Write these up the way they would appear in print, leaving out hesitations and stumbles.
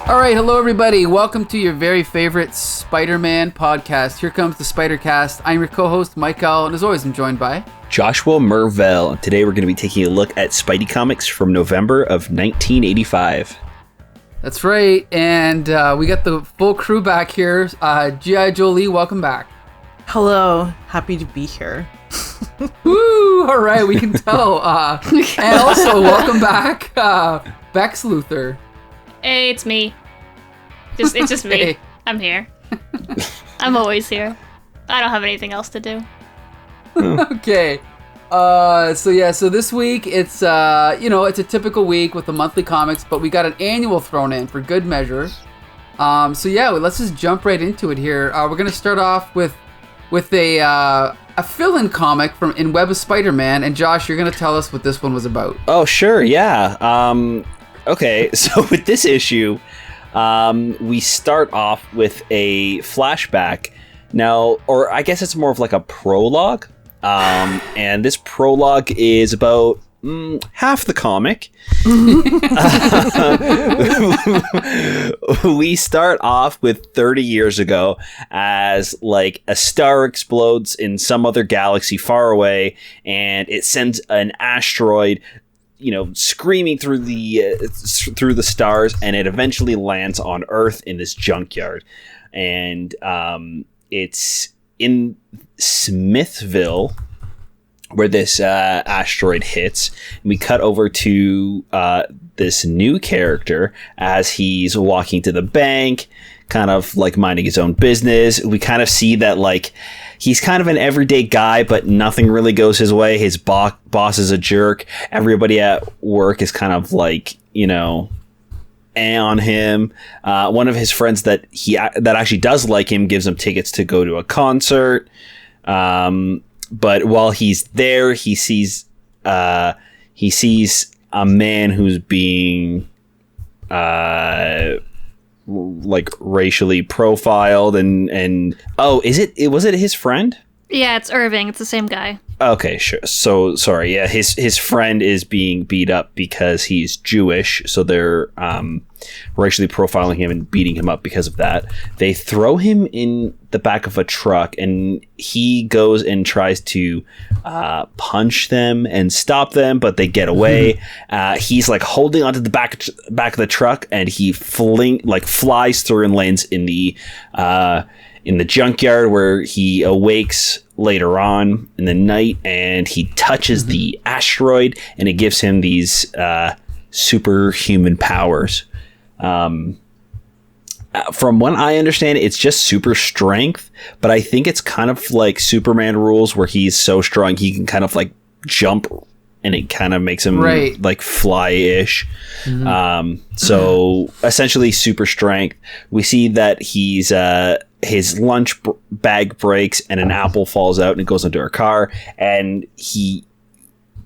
All right, hello everybody. Welcome to your very favorite Spider-Man podcast. Here comes the Spider-Cast. I'm your co-host, Michael, and as always, I'm joined by Joshua Mervell. And today we're going to be taking a look at Spidey comics from November of 1985. That's right, and we got the full crew back here. G.I. Jolie, welcome back. Hello, happy to be here. Woo! All right, we can tell. And also, welcome back, Bex Luthor. Hey, it's me. It's just me. Hey. I'm here. I'm always here. I don't have anything else to do. Okay. So this week it's it's a typical week with the monthly comics, but we got an annual thrown in for good measure. Let's just jump right into it here. We're gonna start off with a fill-in comic from In Web of Spider-Man, and Josh, you're gonna tell us what this one was about. Oh, sure, yeah. Okay, so with this issue, we start off with a flashback. Now, or I guess it's more of like a prologue. And this prologue is about half the comic. We start off with 30 years ago as like a star explodes in some other galaxy far away, and it sends an asteroid, screaming through the stars, and it eventually lands on Earth in this junkyard. And it's in Smithville where this asteroid hits. And we cut over to this new character as he's walking to the bank, kind of like minding his own business. We kind of see that like he's kind of an everyday guy, but nothing really goes his way. His boss is a jerk. Everybody at work is kind of like, on him. One of his friends that actually does like him gives him tickets to go to a concert. But while he's there, he sees a man who's being like racially profiled, and was it his friend? Yeah, it's Irving. It's the same guy. Okay, sure. So sorry. Yeah, his friend is being beat up because he's Jewish. So they're racially profiling him and beating him up because of that. They throw him in the back of a truck, and he goes and tries to punch them and stop them, but they get away. He's like holding onto the back of the truck, and he flies through and lands in the junkyard, where he awakes later on in the night, and he touches the asteroid, and it gives him these superhuman powers. From what I understand, it's just super strength, but I think it's kind of like Superman rules, where he's so strong he can kind of like jump, and it kind of makes him like fly-ish. So essentially super strength. We see that he's his lunch bag breaks, and an apple falls out, and it goes into her car, and he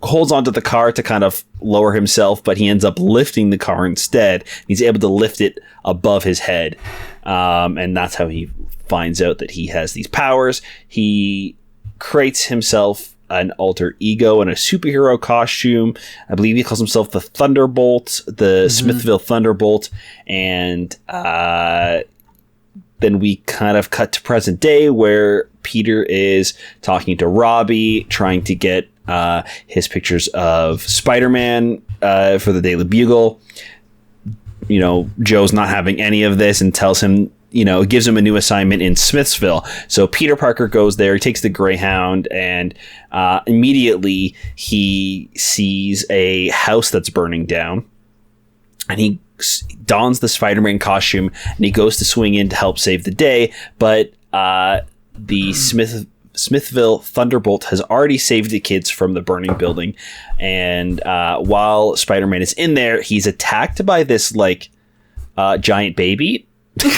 holds onto the car to kind of lower himself, but he ends up lifting the car instead. He's able to lift it above his head, and that's how he finds out that he has these powers. He creates himself an alter ego and a superhero costume. I believe he calls himself the Thunderbolt, the Smithville Thunderbolt, and then we kind of cut to present day, where Peter is talking to Robbie, trying to get his pictures of Spider-Man for the Daily Bugle. Joe's not having any of this and tells him, gives him a new assignment in Smithville. So Peter Parker goes there, he takes the Greyhound, and immediately he sees a house that's burning down, and he dons the Spider-Man costume, and he goes to swing in to help save the day, but the Smithville Thunderbolt has already saved the kids from the burning building, and while Spider-Man is in there, he's attacked by this giant baby. What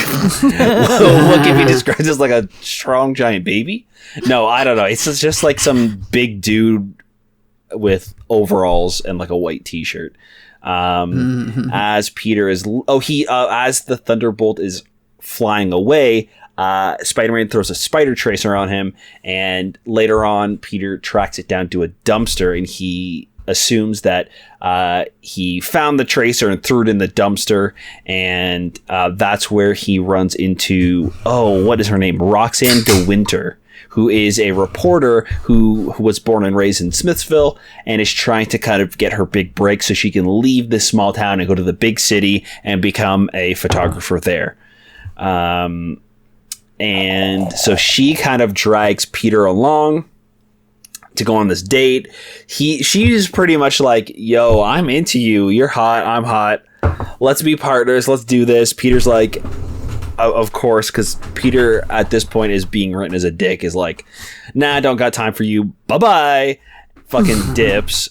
can be described as like a strong giant baby? No, I don't know. It's just like some big dude with overalls and like a white t-shirt. As Peter is, as the Thunderbolt is flying away, Spider-Man throws a spider tracer on him, and later on Peter tracks it down to a dumpster, and he assumes that he found the tracer and threw it in the dumpster, and that's where he runs into, what is her name? Roxanne De Winter, who is a reporter who was born and raised in Smithsville and is trying to kind of get her big break so she can leave this small town and go to the big city and become a photographer there. And so she kind of drags Peter along to go on this date. She's pretty much like, yo, I'm into you. You're hot. I'm hot. Let's be partners. Let's do this. Peter's like, of course, because Peter at this point is being written as a dick, is like, nah, don't got time for you. Bye-bye. Fucking dips.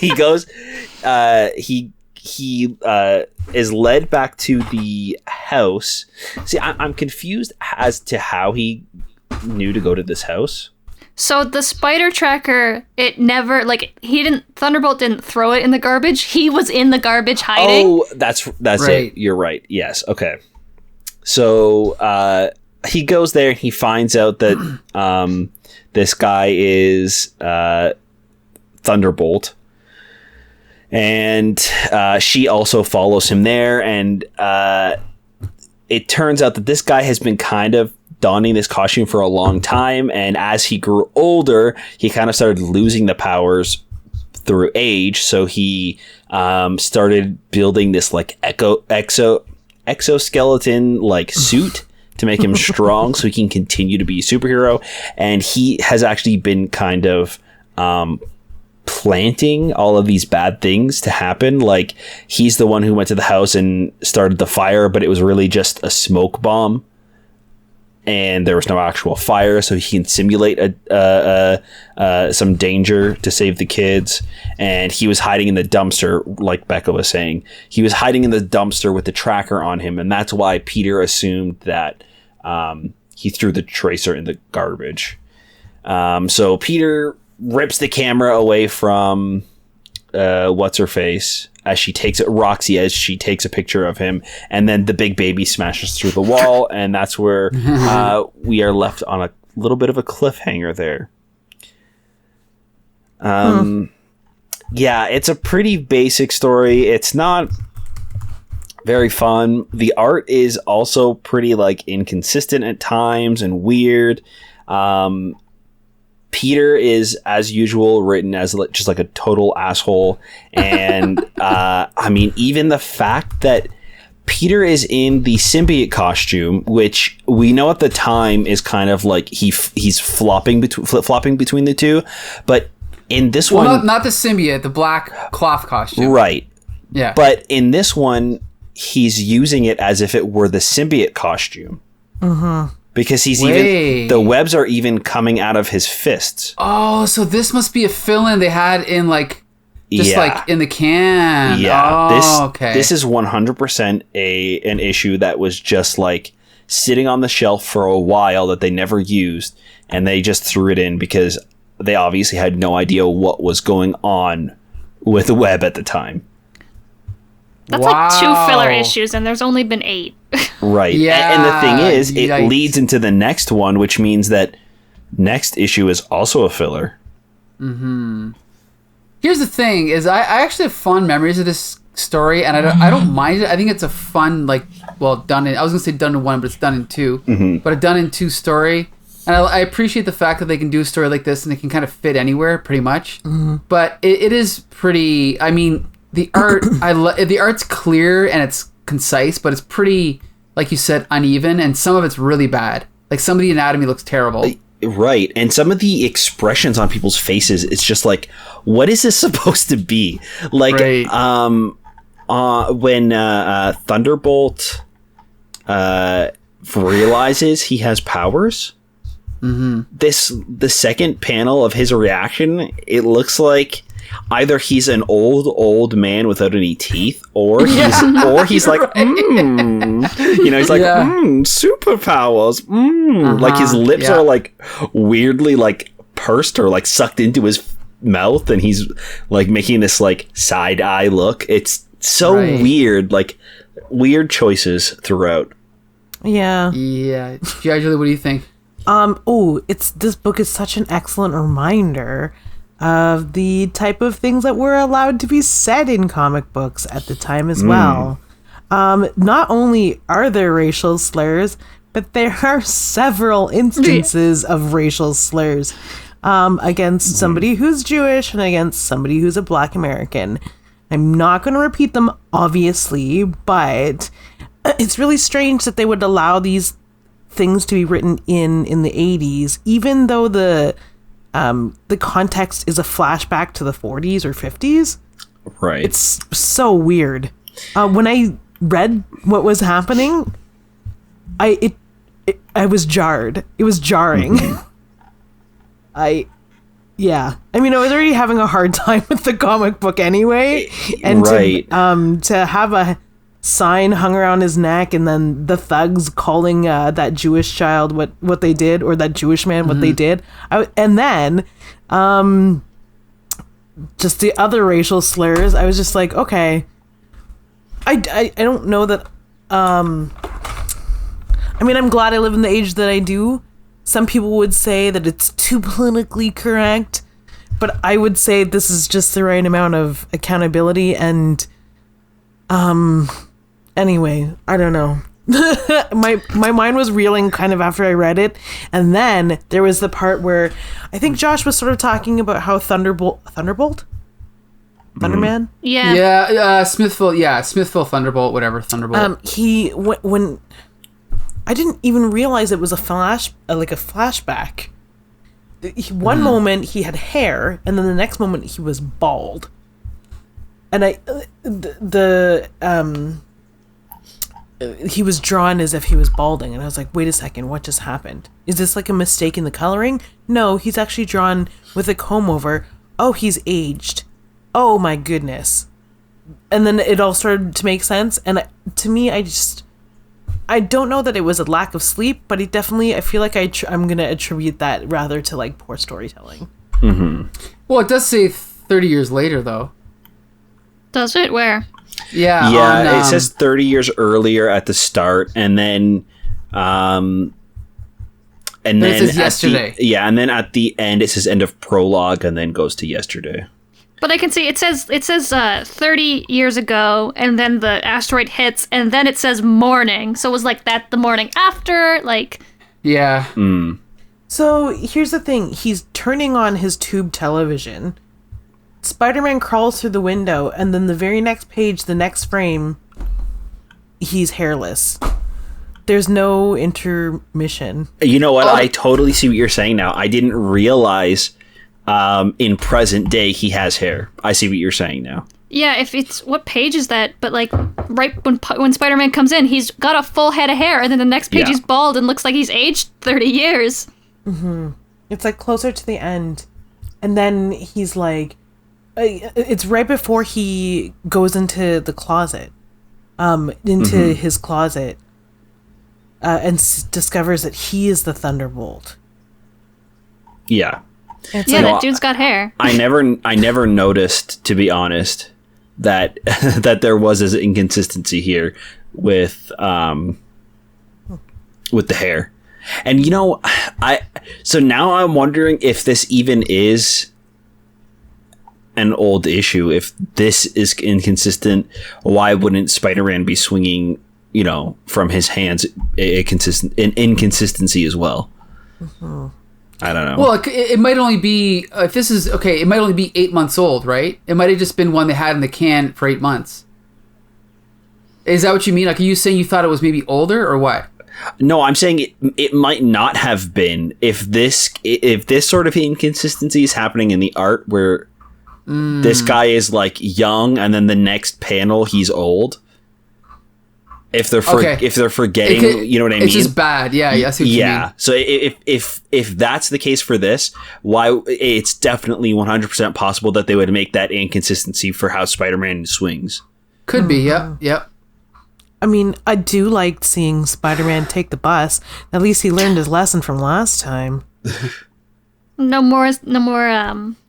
He goes, he is led back to the house. See, I'm confused as to how he knew to go to this house. So the spider tracker, it never, Thunderbolt didn't throw it in the garbage. He was in the garbage hiding. Oh, that's right. It. You're right. Yes. Okay. So he goes there and he finds out that this guy is Thunderbolt. And she also follows him there. And it turns out that this guy has been kind of donning this costume for a long time, and as he grew older, he kind of started losing the powers through age. So he started building this like exoskeleton like suit to make him strong, so he can continue to be a superhero. And he has actually been kind of planting all of these bad things to happen. Like, he's the one who went to the house and started the fire, but it was really just a smoke bomb. And there was no actual fire, so he can simulate some danger to save the kids. And he was hiding in the dumpster, like Becca was saying. He was hiding in the dumpster with the tracker on him, and that's why Peter assumed that he threw the tracer in the garbage. So Peter rips the camera away from what's-her-face, Roxy, as she takes a picture of him, and then the big baby smashes through the wall, and that's where we are left on a little bit of a cliffhanger there. Yeah, it's a pretty basic story. It's not very fun. The art is also pretty like inconsistent at times and weird. Peter is, as usual, written as just like a total asshole. And I mean, even the fact that Peter is in the symbiote costume, which we know at the time is kind of like he's flip-flopping between the two. But in this one... not the symbiote, the black cloth costume. Right. Yeah. But in this one, he's using it as if it were the symbiote costume. Uh-huh. Because the webs are even coming out of his fists. Oh, so this must be a fill-in they had in like in the can. Yeah. Oh, okay. This is 100% an issue that was just like sitting on the shelf for a while that they never used, and they just threw it in because they obviously had no idea what was going on with the web at the time. That's like 2 filler issues, and there's only been 8. Right. Yeah. And the thing is, it leads into the next one, which means that next issue is also a filler. Mm-hmm. Here's the thing: is I actually have fond memories of this story, and I don't mind it. I think it's a fun, done in. I was gonna say done in 1, but it's done in 2. Mm-hmm. But a done in 2 story, and I appreciate the fact that they can do a story like this and it can kind of fit anywhere, pretty much. Mm-hmm. But it is pretty. I mean. The art, the art's clear and it's concise, but it's pretty, like you said, uneven, and some of it's really bad. Like, some of the anatomy looks terrible. Right, and some of the expressions on people's faces, it's just like, what is this supposed to be? Like, right. When Thunderbolt realizes he has powers, the second panel of his reaction, it looks like either he's an old man without any teeth, or he's like, he's like, superpowers, like his lips are like weirdly like pursed or like sucked into his mouth, and he's like making this like side eye look. It's so weird, like weird choices throughout. Yeah. Julie, what do you think? This book is such an excellent reminder of the type of things that were allowed to be said in comic books at the time as well. Not only are there racial slurs, but there are several instances of racial slurs against somebody who's Jewish and against somebody who's a Black American. I'm not going to repeat them, obviously, but it's really strange that they would allow these things to be written in the 80s, even though the context is a flashback to the 40s or 50s. Right. It's so weird. When I read what was happening, I was jarred. It was jarring. I mean, I was already having a hard time with the comic book anyway, and to have a sign hung around his neck, and then the thugs calling that Jewish child what they did, or that Jewish man what they did, and then just the other racial slurs. I was just like, okay, I don't know that. I mean, I'm glad I live in the age that I do. Some people would say that it's too politically correct, but I would say this is just the right amount of accountability. And anyway, I don't know. my mind was reeling kind of after I read it, and then there was the part where I think Josh was sort of talking about how Thunderman? Smithville Thunderbolt, whatever, Thunderbolt. When I didn't even realize it was a flashback. One moment he had hair, and then the next moment he was bald. And he was drawn as if he was balding, and I was like, wait a second, what just happened? Is this like a mistake in the coloring? No, he's actually drawn with a comb over. Oh, he's aged. Oh my goodness. And then it all started to make sense, and to me, I don't know that it was a lack of sleep, but I feel like I'm going to attribute that rather to like poor storytelling. Mm-hmm. Well, it does say 30 years later, though. Does it? Where? Yeah, it says 30 years earlier at the start, and then it says yesterday. And then at the end it says end of prologue, and then goes to yesterday. But I can see it says 30 years ago, and then the asteroid hits, and then it says morning. So it was like that the morning after, like. Yeah. Mm. So here's the thing: he's turning on his tube television. Spider-Man crawls through the window, and then the very next page, the next frame, he's hairless. There's no intermission. You know what? I totally see what you're saying now. I didn't realize in present day he has hair. I see what you're saying now. Yeah, if it's what page is that? But like right when Spider-Man comes in, he's got a full head of hair, and then the next page he's bald and looks like he's aged 30 years. Mm-hmm. It's like closer to the end, and then he's like, it's right before he goes into the closet, his closet, and discovers that he is the Thunderbolt. Yeah. That dude's got hair. I never noticed, to be honest, that that there was this inconsistency here with the hair. And so now I'm wondering if this even is an old issue. If this is inconsistent, why wouldn't Spider-Man be swinging, from his hands an inconsistency as well? Mm-hmm. I don't know. Well, it might only be, if this is, okay, it might only be 8 months old, right? It might have just been one they had in the can for 8 months. Is that what you mean? Like, are you saying you thought it was maybe older, or what? No, I'm saying it might not have been if this sort of inconsistency is happening in the art where this guy is like young and then the next panel he's old. If they're forgetting, you know what I mean? It's just bad. Yeah, I see what you mean. So if that's the case for this, why it's definitely 100% possible that they would make that inconsistency for how Spider-Man swings. Could be. Yep. I mean, I do like seeing Spider-Man take the bus. At least he learned his lesson from last time. No more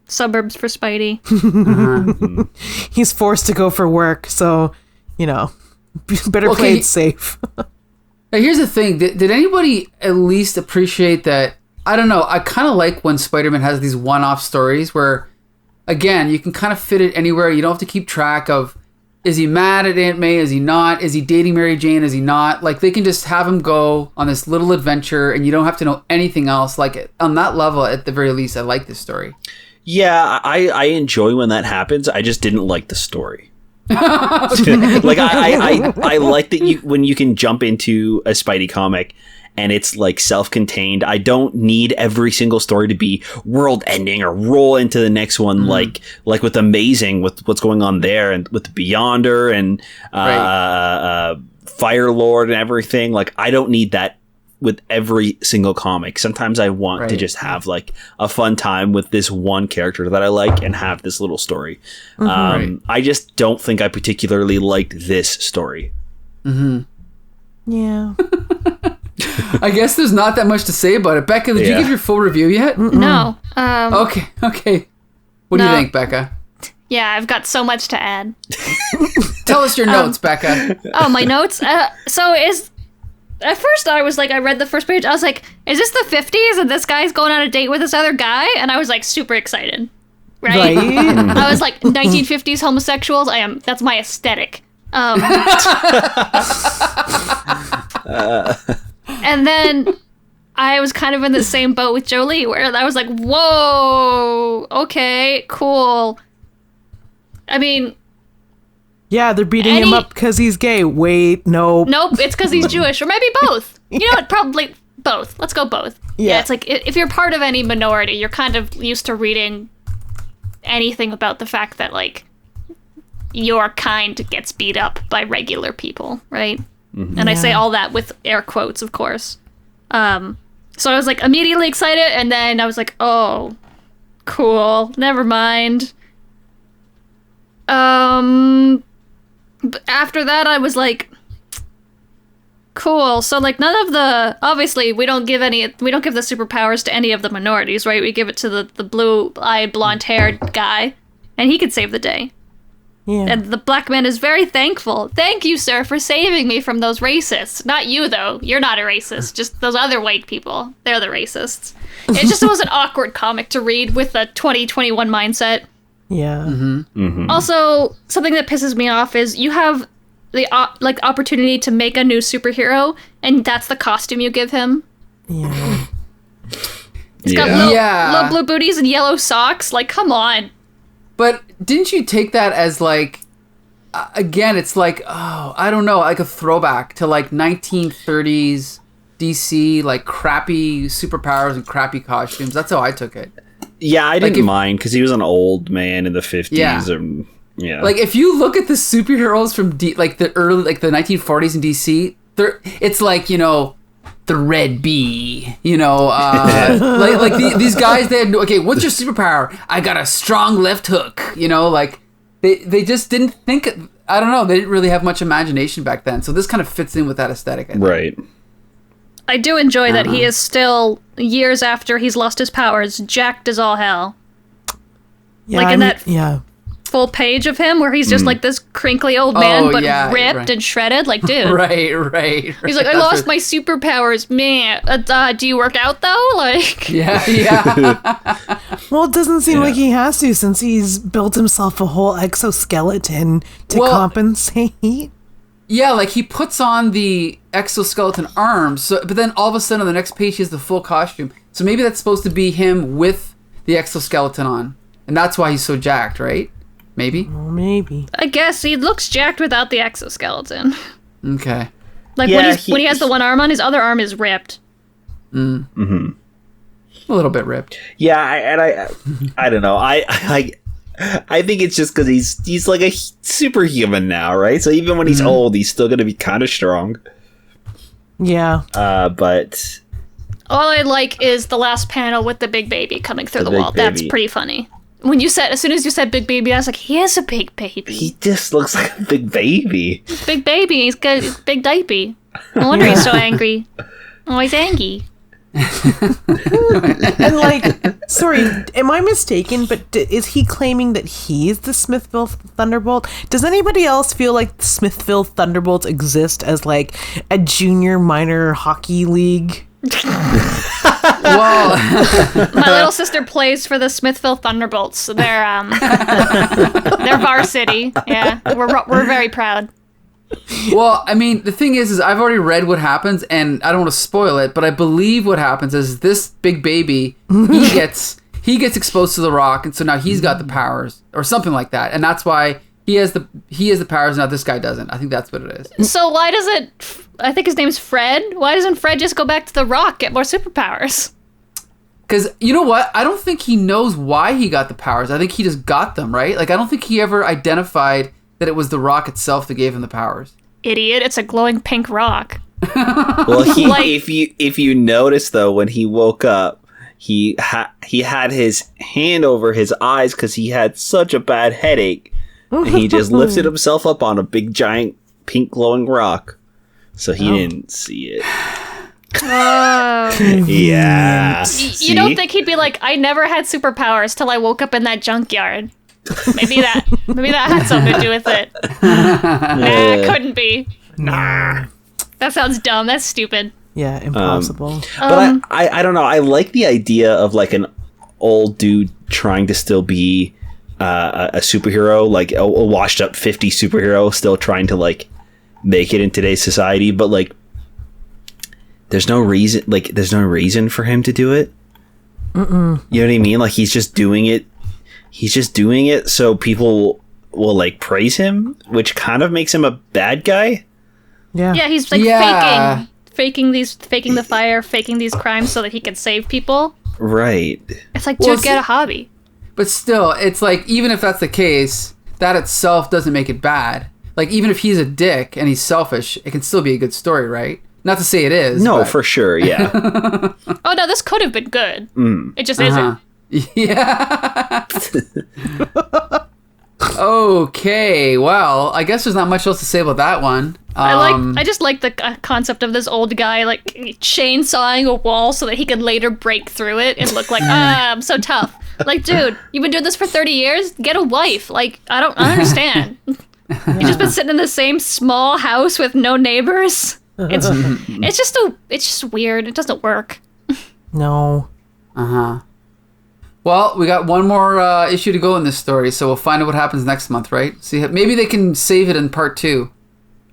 suburbs for Spidey. He's forced to go for work, so better play it safe. Now, here's the thing. Did anybody at least appreciate that? I don't know. I kind of like when Spider-Man has these one-off stories where again, you can kind of fit it anywhere. You don't have to keep track of, is he mad at Aunt May? Is he not? Is he dating Mary Jane? Is he not? Like, they can just have him go on this little adventure, and you don't have to know anything else. Like, on that level, at the very least, I like this story. Yeah, I enjoy when that happens. I just didn't like the story. Like, I like that when you can jump into a Spidey comic and it's like self-contained. I don't need every single story to be world ending or roll into the next one like with Amazing, with what's going on there, and with Beyonder and Fire Lord and everything. Like, I don't need that with every single comic. Sometimes I want to just have like a fun time with this one character that I like and have this little story. I just don't think I particularly liked this story. Yeah. I guess there's not that much to say about it. Becca, did you give your full review yet? No. Okay. What do you think, Becca? Yeah, I've got so much to add. Tell us your notes, Becca. Oh, my notes? At first, I was like, I read the first page. I was like, is this the 50s and this guy's going on a date with this other guy? And I was like, super excited. Right? I was like, 1950s homosexuals. That's my aesthetic. And then I was kind of in the same boat with Jolie, where I was like, whoa, okay, cool. I mean... Yeah, they're beating him up because he's gay. Wait, nope. Nope, it's because he's Jewish. Or maybe both. You know what? Probably both. Let's go both. Yeah, it's like, if you're part of any minority, you're kind of used to reading anything about the fact that, like, your kind gets beat up by regular people, right? And I say all that with air quotes, of course. So I was, like, immediately excited, and then I was like, oh, cool, never mind. But after that, I was like, cool. So, like, none of the... Obviously, we don't give the superpowers to any of the minorities, right? We give it to the blue-eyed, blonde-haired guy, and he could save the day. Yeah. And the black man is very thankful. Thank you, sir, for saving me from those racists. Not you, though. You're not a racist. Just those other white people. They're the racists. It just was an awkward comic to read with a 2021 mindset. Yeah. Also, something that pisses me off is you have the opportunity to make a new superhero, and that's the costume you give him. Yeah. It's got little blue booties and yellow socks. Like, come on. But didn't you take that as, like, again, it's like, oh, I don't know, like a throwback to, like, 1930s DC, like, crappy superpowers and crappy costumes? That's how I took it. Yeah, I didn't mind because he was an old man in the 50s. Yeah. Like, if you look at the superheroes from the early, like, the 1940s in DC, it's like, you know, the Red Bee, you know, these guys, they had okay, what's your superpower? I got a strong left hook, you know, like, they just didn't think, I don't know, they didn't really have much imagination back then, so this kind of fits in with that aesthetic, I think. Right. I do enjoy that he is still, years after he's lost his powers, jacked as all hell. Yeah, like, in that full page of him where he's just like this crinkly old man, ripped and shredded. Like, dude. Right. He's like, I lost my superpowers, man. Do you work out though? Like, yeah. Well, it doesn't seem like he has to, since he's built himself a whole exoskeleton to compensate. Yeah, like, he puts on the exoskeleton arms, but then all of a sudden on the next page he has the full costume. So maybe that's supposed to be him with the exoskeleton on, and that's why he's so jacked, right? Maybe? Well, maybe. I guess he looks jacked without the exoskeleton. Okay. Like, when he has the one arm on, his other arm is ripped. A little bit ripped. Yeah, I don't know. I think it's just because he's like a superhuman now, right? So even when he's old, he's still going to be kind of strong. Yeah. But all I like is the last panel with the big baby coming through the wall. Baby. That's pretty funny. As soon as you said big baby, I was like, he is a big baby. He just looks like a big baby. Big baby. He's got a big diaper. No wonder he's so angry. Oh, he's angry. And, like, sorry, am I mistaken, but is he claiming that he's the Smithville Thunderbolt? Does anybody else feel like the Smithville Thunderbolts exist as, like, a junior minor hockey league? Well, My little sister plays for the Smithville Thunderbolts. They're varsity. Yeah, we're very proud. well, I mean, the thing is I've already read what happens, and I don't want to spoil it, but I believe what happens is this big baby, he gets exposed to the rock, and so now he's got the powers, or something like that, and that's why he has the powers. Now this guy doesn't. I think that's what it is. So why doesn't I think his name's Fred? Why doesn't Fred just go back to the rock, get more superpowers? Because you know what? I don't think he knows why he got the powers. I think he just got them, right? Like I don't think he ever identified that it was the rock itself that gave him the powers. Idiot! It's a glowing pink rock. Well, if you notice though, when he woke up, he had his hand over his eyes because he had such a bad headache, and he just lifted himself up on a big giant pink glowing rock, so he didn't see it. Oh. Yeah. You don't think he'd be like, I never had superpowers till I woke up in that junkyard. Maybe that had something to do with it. Nah, couldn't be. Nah. That sounds dumb. That's stupid. Yeah, impossible. But I don't know. I like the idea of like an old dude trying to still be a superhero, like a washed up 50 superhero, still trying to like make it in today's society. But like, there's no reason for him to do it. You know what I mean? Like he's just doing it. He's just doing it so people will like praise him, which kind of makes him a bad guy. Yeah. Yeah, he's like faking the fire, faking these crimes so that he can save people. Right. It's like, dude, get a hobby. But still, it's like, even if that's the case, that itself doesn't make it bad. Like, even if he's a dick and he's selfish, it can still be a good story, right? Not to say it is. No, but... for sure, yeah. Oh, no, this could have been good. It just isn't. Yeah. Okay, well, I guess there's not much else to say about that one. I just like the concept of this old guy like chainsawing a wall so that he could later break through it and look like, I'm so tough. Like, dude, you've been doing this for 30 years? Get a wife. Like, I don't understand. You've just been sitting in the same small house with no neighbors. It's just weird. It doesn't work. No. Well, we got one more issue to go in this story, so we'll find out what happens next month, right? See, maybe they can save it in part 2.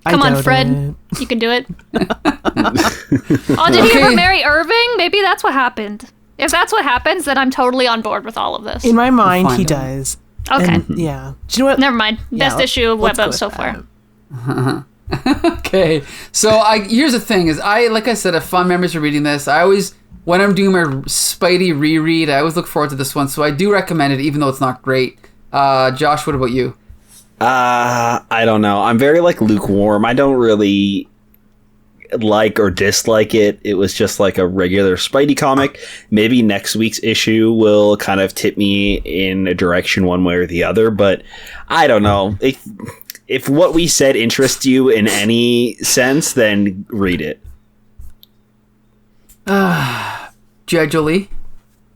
Come on, Fred. You can do it. Oh, did he ever marry Irving? Maybe that's what happened. If that's what happens, then I'm totally on board with all of this. In my mind, he does. Okay. And, yeah. Do you know what? Never mind. Best issue of Webbo so far. Okay. So here's the thing: like I said, I have fond memories of reading this. I always, when I'm doing my Spidey reread, I always look forward to this one. So I do recommend it, even though it's not great. Josh, what about you? I don't know. I'm very like lukewarm. I don't really like or dislike it. It was just like a regular Spidey comic. Maybe next week's issue will kind of tip me in a direction one way or the other, but I don't know. If what we said interests you in any sense, then read it. Judge Jolie?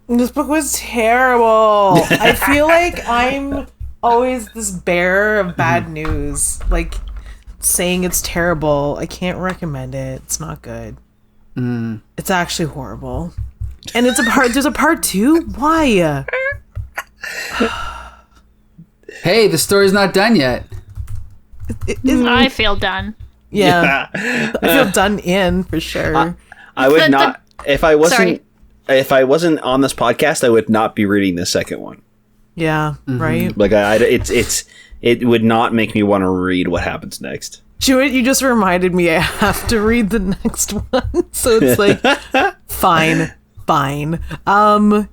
This book was terrible. I feel like I'm always this bearer of bad news. Like, saying it's terrible. I can't recommend it. It's not good. It's actually horrible. And there's a part 2? Why? Hey, the story's not done yet. I feel done. Yeah. I feel done in, for sure. I would not... If I wasn't on this podcast, I would not be reading the second one. Yeah, right? Like, it would not make me want to read what happens next. Jewett, you just reminded me I have to read the next one. So it's like, fine.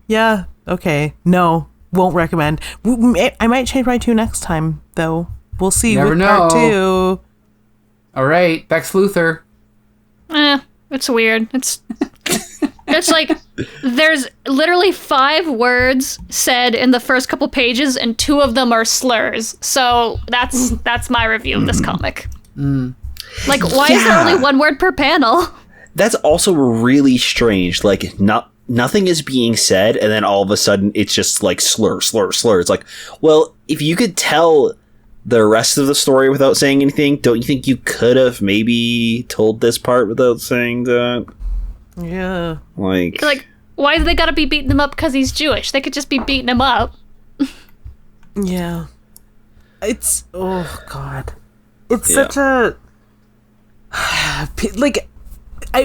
Yeah, okay. No, won't recommend. I might change my 2 next time, though. We'll see. Never with know. part 2. All right, Bex Luthor. It's weird. It's like there's literally 5 words said in the first couple pages, and 2 of them are slurs. So that's my review of this comic. Like, why is there only 1 word per panel? That's also really strange. Like, nothing is being said, and then all of a sudden it's just like slur. It's like, well, if you could tell the rest of the story without saying anything, don't you think you could have maybe told this part without saying that? Yeah. Like Why do they gotta be beating him up because he's Jewish? They could just be beating him up. Yeah. It's, oh God. It's such a, like,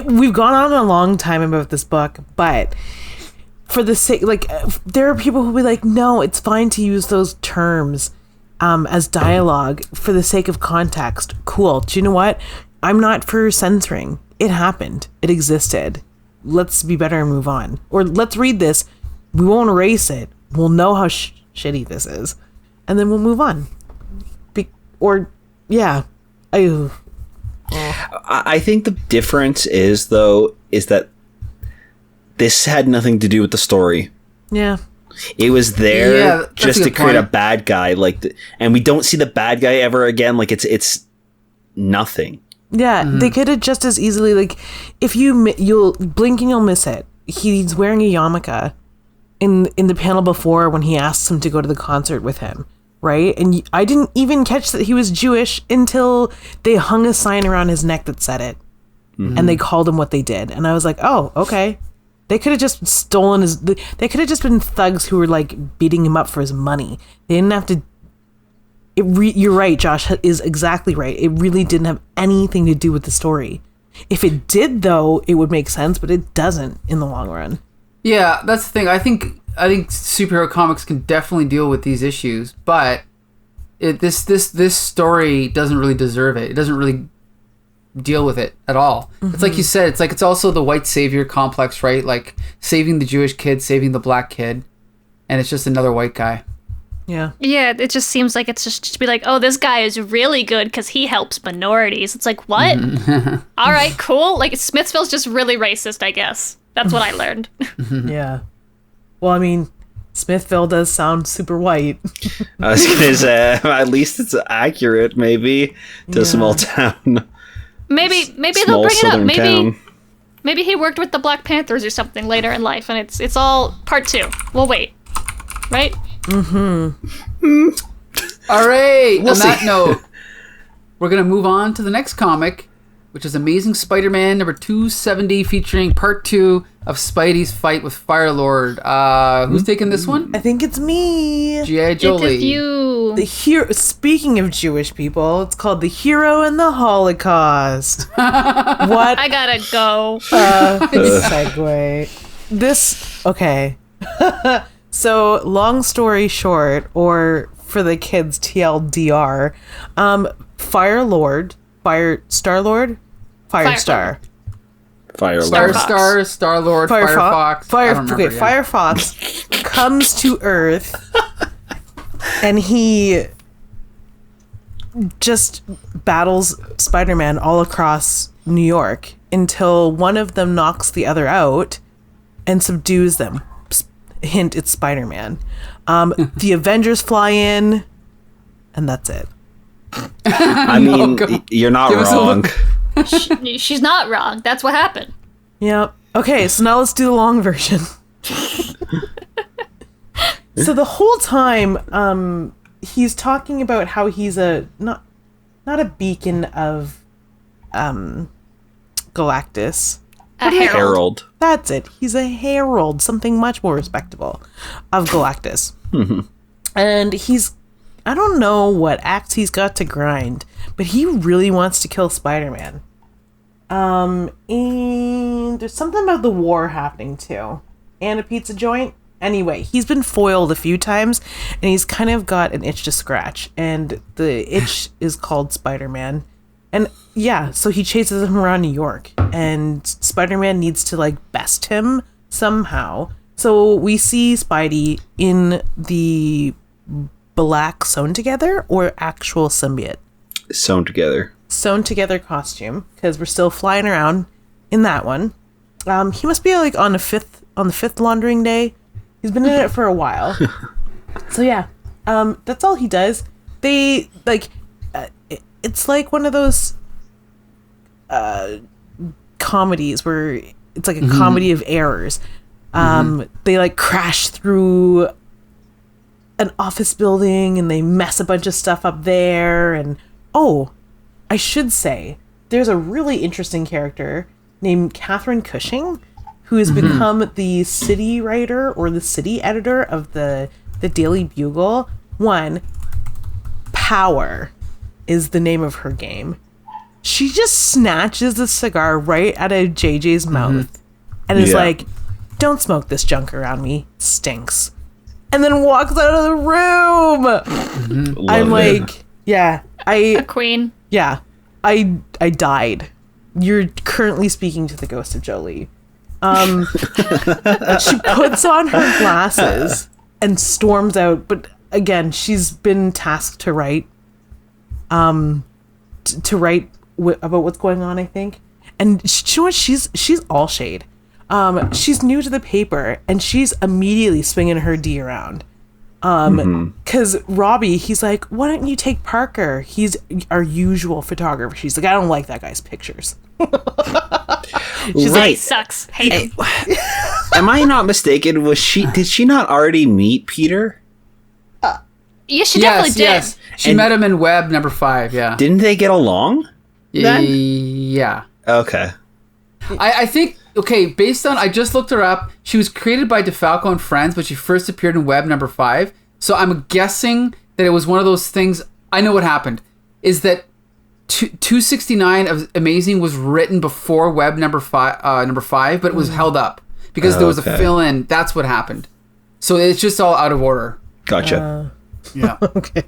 we've gone on a long time about this book, but for the sake, like, there are people who be like, no, it's fine to use those terms as dialogue for the sake of context. Cool. Do you know what? I'm not for censoring. It happened. It existed. Let's be better and move on. Or let's read this. We won't erase it. We'll know how shitty this is. And then we'll move on. I think the difference is that this had nothing to do with the story. Yeah. It was there just to create a bad guy, and we don't see the bad guy ever again. Like it's nothing. Yeah, they could have just as easily, like, if you'll blink and you'll miss it. He's wearing a yarmulke in the panel before when he asks him to go to the concert with him, right? And I didn't even catch that he was Jewish until they hung a sign around his neck that said it, and they called him what they did, and I was like, oh, okay. They could have just stolen his. They could have just been thugs who were like beating him up for his money. They didn't have to. You're right, Josh is exactly right. It really didn't have anything to do with the story. If it did, though, it would make sense, but it doesn't in the long run. Yeah, that's the thing. I think superhero comics can definitely deal with these issues, but this story doesn't really deserve it. It doesn't really deal with it at all. It's like you said, it's also the white savior complex, right? Like saving the Jewish kid, saving the black kid, and it's just another white guy. Yeah. Yeah, it just seems like it's just to be like, oh, this guy is really good because he helps minorities. It's like, what? All right, cool. Like, Smithville's just really racist, I guess. That's what I learned. Yeah. Well, I mean, Smithville does sound super white. I was gonna say, at least it's accurate, maybe, to a small town. Maybe they'll bring it up. Maybe he worked with the Black Panthers or something later in life, and it's all part 2. We'll wait. Right? All right. On that note, we're going to move on to the next comic, which is Amazing Spider-Man number 270, featuring part 2 of Spidey's fight with Firelord. Who's taking this one? I think it's me. G.I. Jolie. It's you. The hero. Speaking of Jewish people, it's called The Hero in the Holocaust. What? I gotta go. Segue. Okay. So, long story short, or for the kids, TLDR, Firestar-Lord, Star-Lord? Firestar. Firestar. Star-Lord, Firefox. Firefox comes to Earth, and he just battles Spider-Man all across New York until one of them knocks the other out and subdues them. Hint, it's Spider-Man. The Avengers fly in, and that's it. I mean, you're not wrong. She's not wrong. That's what happened. Yep. Okay, so now let's do the long version. So the whole time, he's talking about how he's not a beacon of Galactus. A herald. That's it. He's a herald, something much more respectable of Galactus. And I don't know what axe he's got to grind, but he really wants to kill Spider-Man. And there's something about the war happening too. And a pizza joint. Anyway, he's been foiled a few times, and he's kind of got an itch to scratch. And the itch is called Spider-Man. And yeah, so he chases him around New York, and Spider-Man needs to like best him somehow. So we see Spidey in the black sewn together or actual symbiote? Sewn together costume, because we're still flying around in that one. He must be like on the fifth laundering day. He's been in it for a while. So yeah, that's all he does. They like. It's like one of those comedies where it's like a comedy of errors. They like crash through an office building and they mess a bunch of stuff up there. And I should say, there's a really interesting character named Catherine Cushing who has become the city writer or the city editor of the Daily Bugle. One, Power is the name of her game. She just snatches the cigar right out of JJ's mouth and is like, don't smoke this junk around me. It stinks. And then walks out of the room. I'm like, a queen. Yeah, I died. You're currently speaking to the ghost of Jolie. She puts on her glasses and storms out. But again, she's been tasked to write, about what's going on, I think. And she's all shade. She's new to the paper, and she's immediately swinging her D around. Because Robbie, he's like, why don't you take Parker? He's our usual photographer. She's like, I don't like that guy's pictures. She's like, sucks. Hate him. Am I not mistaken? Did she not already meet Peter? Yeah, she definitely did. Yes. She met him in Web number 5, yeah. Didn't they get along? Yeah. Okay. I think, based on, I just looked her up. She was created by DeFalco and Frenz, but she first appeared in Web number 5. So I'm guessing that it was one of those things. I know what happened. Is that 269 of Amazing was written before Web number 5, but it was held up because there was a fill-in. That's what happened. So it's just all out of order. Gotcha. Yeah. Okay.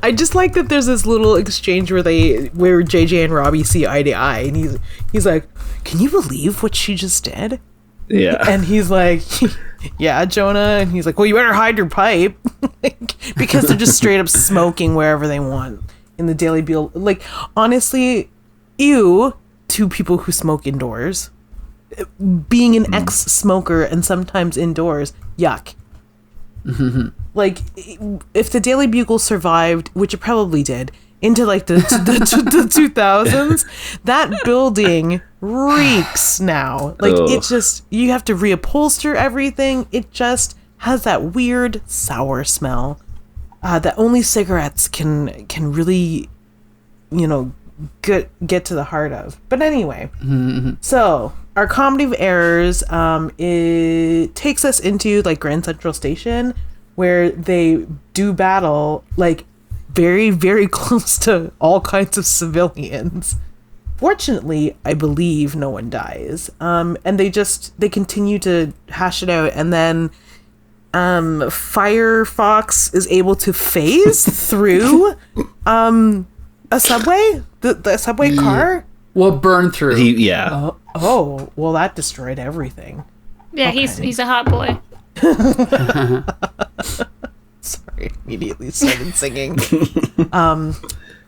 I just like that there's this little exchange where JJ and Robbie see eye to eye, and he's like, can you believe what she just did? Yeah. And he's like, yeah, Jonah. And he's like, well, you better hide your pipe. Because they're just straight up smoking wherever they want in the Daily Bugle. Like, honestly, two people who smoke indoors, being an ex-smoker and sometimes indoors, yuck. Like, if the Daily Bugle survived, which it probably did, into like the 2000s, that building reeks now. Like, it's just, you have to reupholster everything. It just has that weird sour smell that only cigarettes can really, get to the heart of. But anyway, so our comedy of errors, it takes us into like Grand Central Station, where they do battle like very, very close to all kinds of civilians. Fortunately, I believe no one dies. And they continue to hash it out, and then Firefox is able to phase through a subway, the subway car. Well, burn through. Oh, well, that destroyed everything. Yeah, okay. He's a hot boy. Sorry, immediately started singing.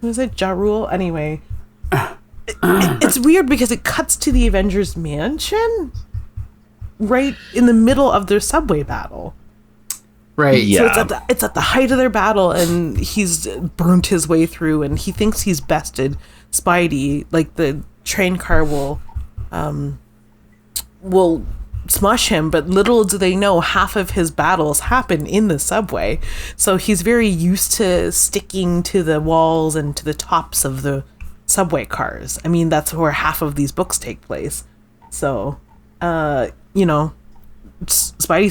Was it Ja Rule? Anyway, it's weird because it cuts to the Avengers Mansion right in the middle of their subway battle. Right. Yeah. So it's at the height of their battle, and he's burnt his way through, and he thinks he's bested Spidey. Like, the train car will smush him, but little do they know half of his battles happen in the subway. So he's very used to sticking to the walls and to the tops of the subway cars. I mean, that's where half of these books take place. So, Spidey's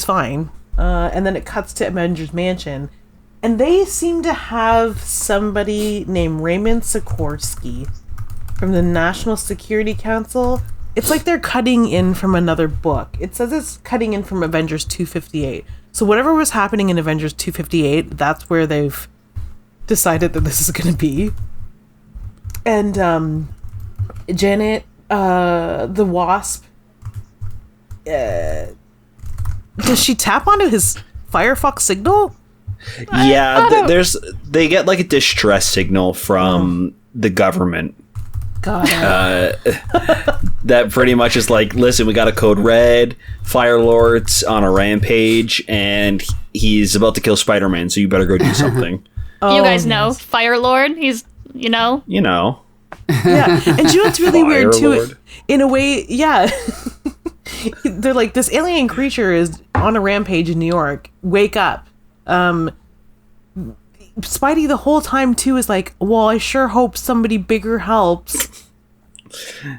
fine. And then it cuts to Avengers Mansion, and they seem to have somebody named Raymond Sikorsky from the National Security Council. It's like they're cutting in from another book. It says it's cutting in from Avengers 258. So whatever was happening in Avengers 258, that's where they've decided that this is going to be. And Janet, the Wasp, does she tap onto his Firefox signal? Yeah, they get like a distress signal from the government. God. That pretty much is like, listen, we got a code red, Firelord's on a rampage, and he's about to kill Spider-Man, so you better go do something. You guys know Fire Lord. He's, You know. Yeah, and you know what's really weird too? In a way, yeah. They're like, this alien creature is on a rampage in New York. Wake up. Spidey the whole time too is like, well, I sure hope somebody bigger helps.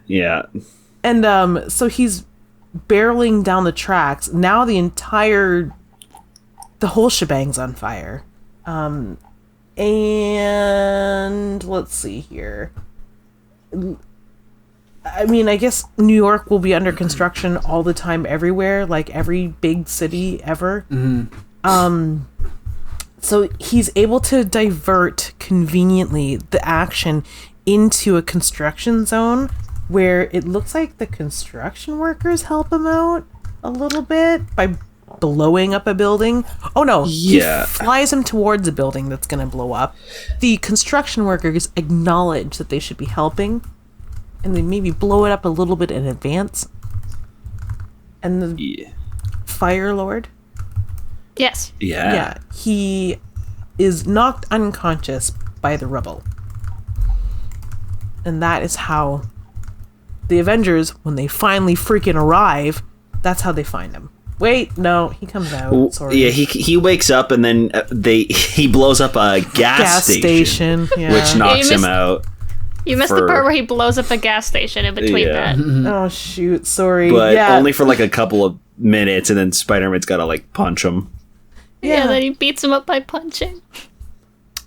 Yeah. And so he's barreling down the tracks. Now the whole shebang's on fire. And let's see here. I mean, I guess New York will be under construction all the time everywhere, like every big city ever. So he's able to divert conveniently the action into a construction zone where it looks like the construction workers help him out a little bit by blowing up a building. Oh no, he flies him towards a building that's going to blow up. The construction workers acknowledge that they should be helping, and they maybe blow it up a little bit in advance. And the Fire Lord? Yes. Yeah, he is knocked unconscious by the rubble. And that is how the Avengers, when they finally freaking arrive, that's how they find him. Wait, no, he comes out. Sorry. Yeah, he wakes up and then he blows up a gas station which knocks him out. You missed the part where he blows up a gas station in between that. Oh shoot, sorry. But only for like a couple of minutes, and then Spider-Man's gotta like punch him. Yeah, then he beats him up by punching.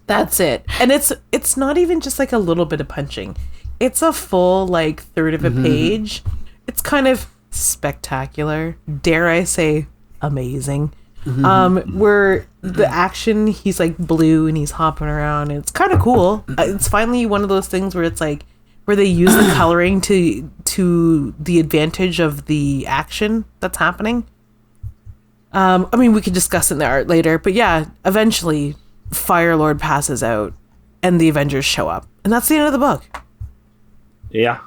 That's it. And it's not even just like a little bit of punching. It's a full like third of a page. It's kind of spectacular, dare I say amazing. Where the action, he's like blue and he's hopping around, and it's kind of cool. It's finally one of those things where it's like where they use the coloring to the advantage of the action that's happening. I mean, we could discuss in the art later, but yeah, eventually Firelord passes out and the Avengers show up, and that's the end of the book. Yeah,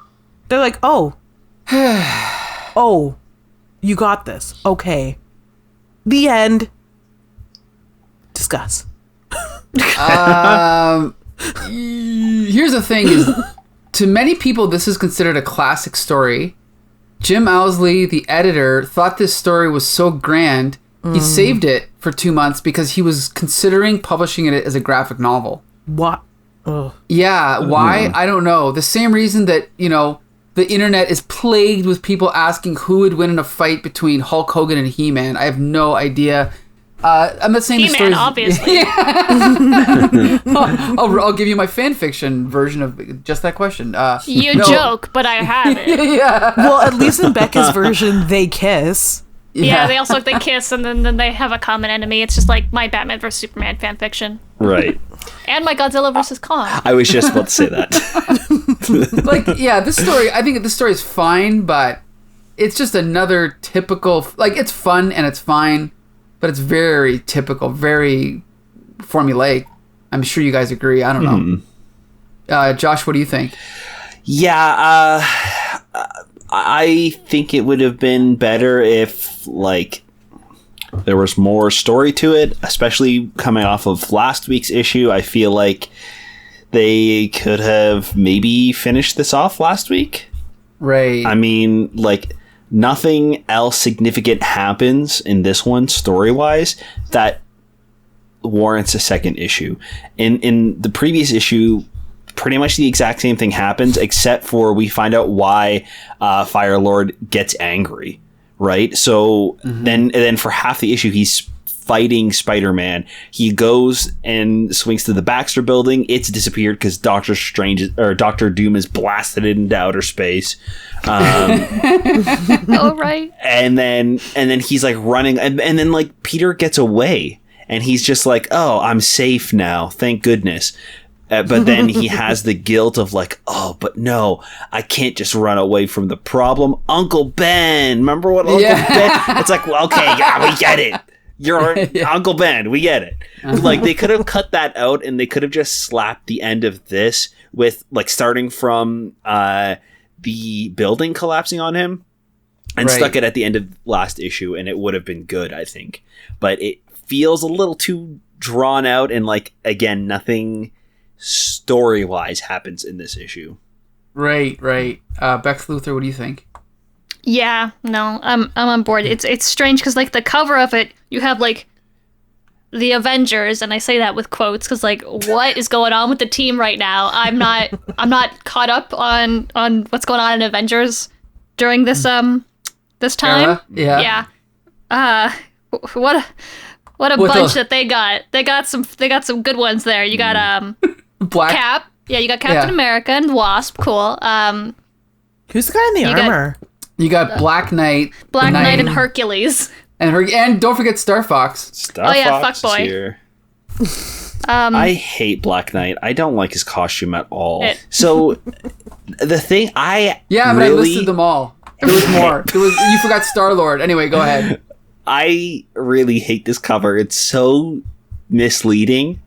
they're like, oh you got this. Okay. The end. Discuss. Here's the thing is, to many people, this is considered a classic story. Jim Owsley, the editor, thought this story was so grand, he saved it for 2 months because he was considering publishing it as a graphic novel. What? Ugh. Yeah, why? I don't know. The same reason that, the internet is plagued with people asking who would win in a fight between Hulk Hogan and He-Man. I have no idea. I'm not saying He-Man, obviously. I'll give you my fan fiction version of just that question. Joke, but I have it. Yeah. Well, at least in Becca's version, they kiss. Yeah, they kiss, and then they have a common enemy. It's just like my Batman vs Superman fan fiction. Right. And my Godzilla vs Kong. I was just about to say that. This story, I think this story is fine, but it's just another typical, it's fun and it's fine, but it's very typical, very formulaic. I'm sure you guys agree. I don't know. Josh, what do you think? Yeah, I think it would have been better if, there was more story to it, especially coming off of last week's issue. I feel like they could have maybe finished this off last week. Right. I mean, nothing else significant happens in this one story-wise that warrants a second issue. In the previous issue, pretty much the exact same thing happens, except for we find out why Firelord gets angry, right? So then for half the issue, he's fighting Spider-Man. He goes and swings to the Baxter building. It's disappeared because Doctor Doom is blasted into outer space. Right. And then he's running, and then Peter gets away, and he's just oh, I'm safe now, thank goodness. But then he has the guilt of oh, but no, I can't just run away from the problem. Uncle Ben, remember what Uncle Ben? It's okay, yeah, we get it. You're Uncle Ben, we get it. They could have cut that out, and they could have just slapped the end of this with starting from the building collapsing on him, and stuck it at the end of last issue, and it would have been good, I think. But it feels a little too drawn out, and again, nothing story-wise happens in this issue. Right. Bex Luthor, what do you think? Yeah, no, I'm on board. It's strange because the cover of it, you have the Avengers, and I say that with quotes because what is going on with the team right now? I'm not caught up on what's going on in Avengers during this this time. Yeah. What a bunch that they got. They got some good ones there. You got Black Cap. Yeah, you got Captain America and Wasp. Cool. Who's the guy in the armor? You got Black Knight. Black Knight and Hercules. And don't forget Star Fox. Star Fox fuckboy. Here. I hate Black Knight. I don't like his costume at all. So the thing but I listed them all. There was more. You forgot Star-Lord. Anyway, go ahead. I really hate this cover. It's so misleading.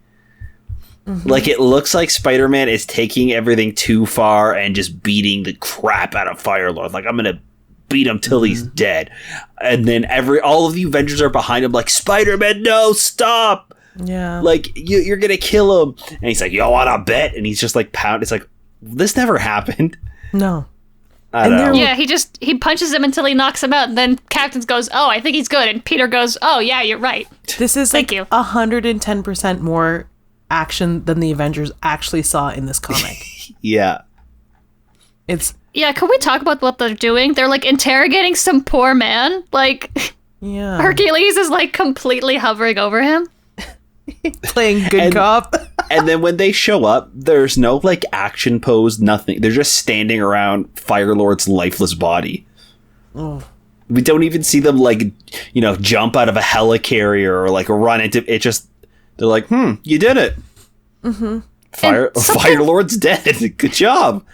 Like, it looks like Spider-Man is taking everything too far and just beating the crap out of Fire-Lord. Like, I'm gonna beat him till he's dead. And then all of the Avengers are behind him like, Spider-Man, no, stop! Yeah. Like, you're gonna kill him. And he's like, you wanna bet? And he's just like, pound. It's like, this never happened. No. I don't know. Yeah, he punches him until he knocks him out, and then Captain goes, oh, I think he's good. And Peter goes, oh, yeah, you're right. This is Thank you. 110% more action than the Avengers actually saw in this comic. Yeah. Yeah, can we talk about what they're doing? They're, like, interrogating some poor man. Like, Hercules is, like, completely hovering over him. Playing good cop. And then when they show up, there's no, like, action pose, nothing. They're just standing around Fire-Lord's lifeless body. Oh. We don't even see them, like, jump out of a helicarrier or, like, run into it. They're like, you did it. Mm-hmm. Fire-Lord's dead. Good job.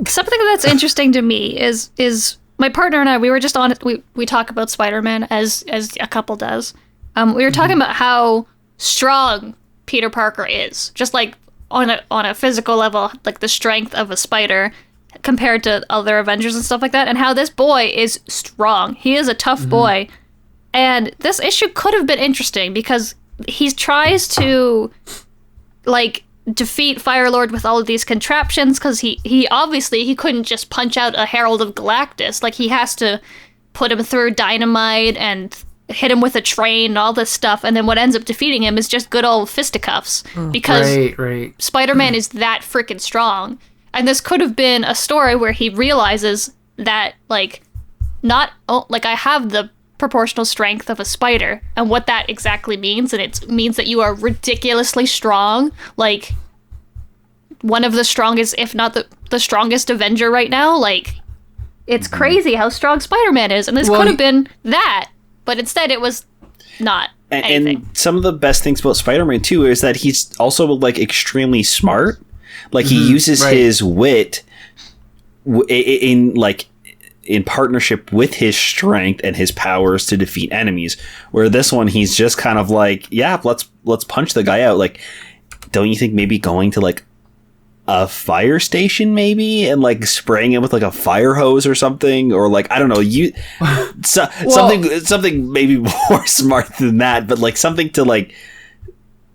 Something that's interesting to me is my partner and I, we were just on it. We talk about Spider-Man as a couple does. We were talking about how strong Peter Parker is, just like on a physical level, like the strength of a spider compared to other Avengers and stuff like that, and how this boy is strong. He is a tough boy, and this issue could have been interesting because he tries to like defeat Fire-Lord with all of these contraptions because he obviously couldn't just punch out a Herald of Galactus. Like, he has to put him through dynamite and hit him with a train and all this stuff, and then what ends up defeating him is just good old fisticuffs because Spider-Man is that freaking strong. And this could have been a story where he realizes that, like, I have the proportional strength of a spider, and what that exactly means, and it means that you are ridiculously strong, like one of the strongest, if not the strongest Avenger right now. Like, it's crazy how strong Spider-Man is, and this could have been that. But instead, it was not anything. And some of the best things about Spider-Man, too, is that he's also, like, extremely smart. Like, he uses his wit in partnership with his strength and his powers to defeat enemies. Where this one, he's just kind of like, yeah, let's punch the guy out. Like, don't you think maybe going to, like, a fire station maybe and like spraying him with like a fire hose or something, or like, I don't know, something maybe more smart than that, but like something to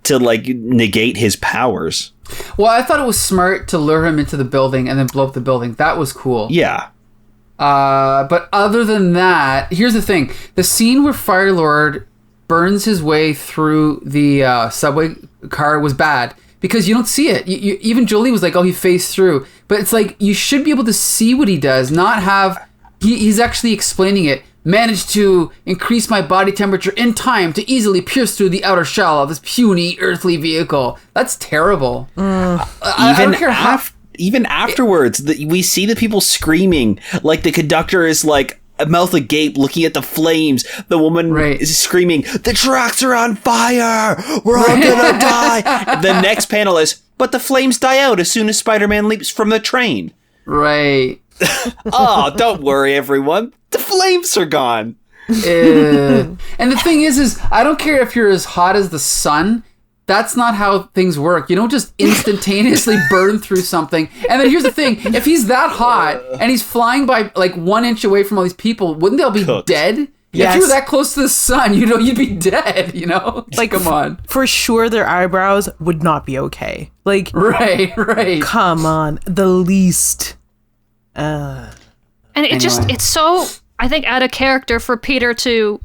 negate his powers. Well, I thought it was smart to lure him into the building and then blow up the building. That was cool. Yeah. But other than that, here's the thing: the scene where Fire-Lord burns his way through the subway car was bad. Because you don't see it. Even Jolie was like, oh, he phased through. But it's like, you should be able to see what he does, not have... He's actually explaining it. Managed to increase my body temperature in time to easily pierce through the outer shell of this puny earthly vehicle. That's terrible. I don't care even afterwards, we see the people screaming. Like, the conductor is like, mouth agape, looking at the flames. The woman is screaming, the tracks are on fire! We're all gonna die! The next panel is, but the flames die out as soon as Spider-Man leaps from the train. Right. Oh, don't worry, everyone. The flames are gone. And the thing is I don't care if you're as hot as the sun. That's not how things work. You don't just instantaneously burn through something. And then here's the thing. If he's that hot and he's flying by like 1 inch away from all these people, wouldn't they all be dead? Yes. If you were that close to the sun, you'd be dead, Like, come on. For sure their eyebrows would not be okay. Like, Right. Come on. The least. And it's so, I think, out of character for Peter to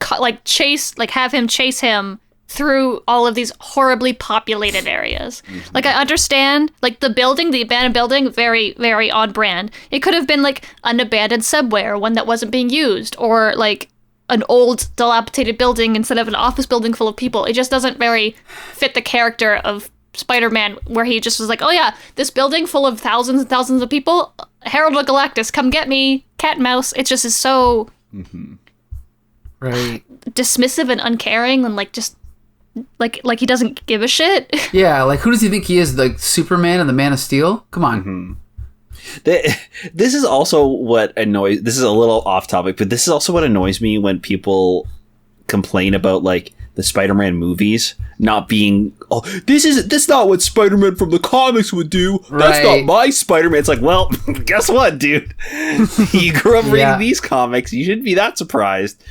have him chase him through all of these horribly populated areas. Like, I understand, like, the abandoned building, very, very on brand. It could have been, like, an abandoned subway or one that wasn't being used, or, like, an old, dilapidated building instead of an office building full of people. It just doesn't very fit the character of Spider-Man, where he just was like, oh yeah, this building full of thousands and thousands of people, Harold of Galactus, come get me, cat and mouse. It just is so right, dismissive and uncaring, and like just like he doesn't give a shit. Yeah, like who does he think he is? Like Superman and the Man of Steel? Come on. This is also what annoys. This is a little off topic, but this is also what annoys me when people complain about like the Spider-Man movies not being. Oh, this is not what Spider-Man from the comics would do. That's not my Spider-Man. It's like, well, guess what, dude? You grew up reading these comics. You shouldn't be that surprised.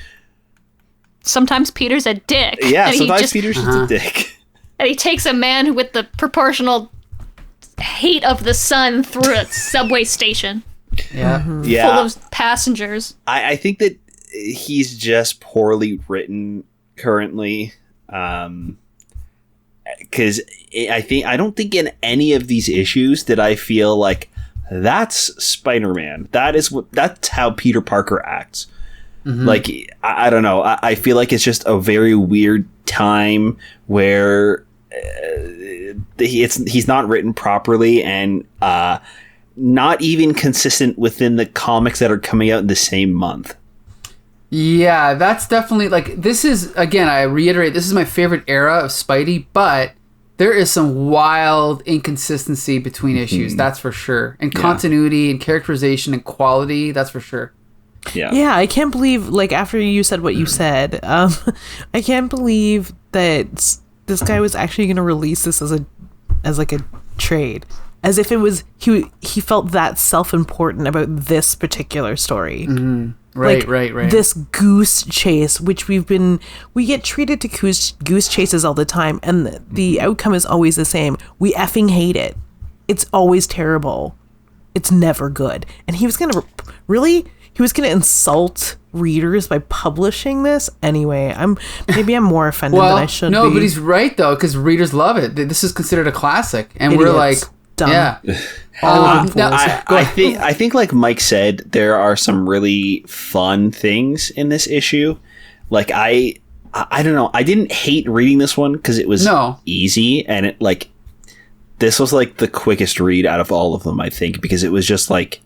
Sometimes Peter's a dick. Yeah, sometimes Peter's just a dick. And he takes a man with the proportional hate of the sun through a subway station. Yeah. Full of passengers. I think that he's just poorly written currently. Because I don't think in any of these issues did I feel like that's Spider-Man. That's how Peter Parker acts. Like, I don't know. I feel like it's just a very weird time where he's not written properly and not even consistent within the comics that are coming out in the same month. Yeah, that's definitely, like, this is, again, I reiterate, this is my favorite era of Spidey, but there is some wild inconsistency between issues, that's for sure. And continuity and characterization and quality, that's for sure. Yeah, I can't believe, like, after you said what you said, I can't believe that this guy was actually going to release this as a trade. As if it was, he felt that self-important about this particular story. Right, like, right. This goose chase, which we get treated to goose chases all the time, and the outcome is always the same. We effing hate it. It's always terrible. It's never good. And he was going to insult readers by publishing this anyway. I'm more offended than I should be. No, but he's right though, because readers love it. This is considered a classic, and Idiots. we're like, dumb. Yeah. I think like Mike said, there are some really fun things in this issue. Like I don't know. I didn't hate reading this one because it was easy, and it like this was like the quickest read out of all of them. I think because it was just like.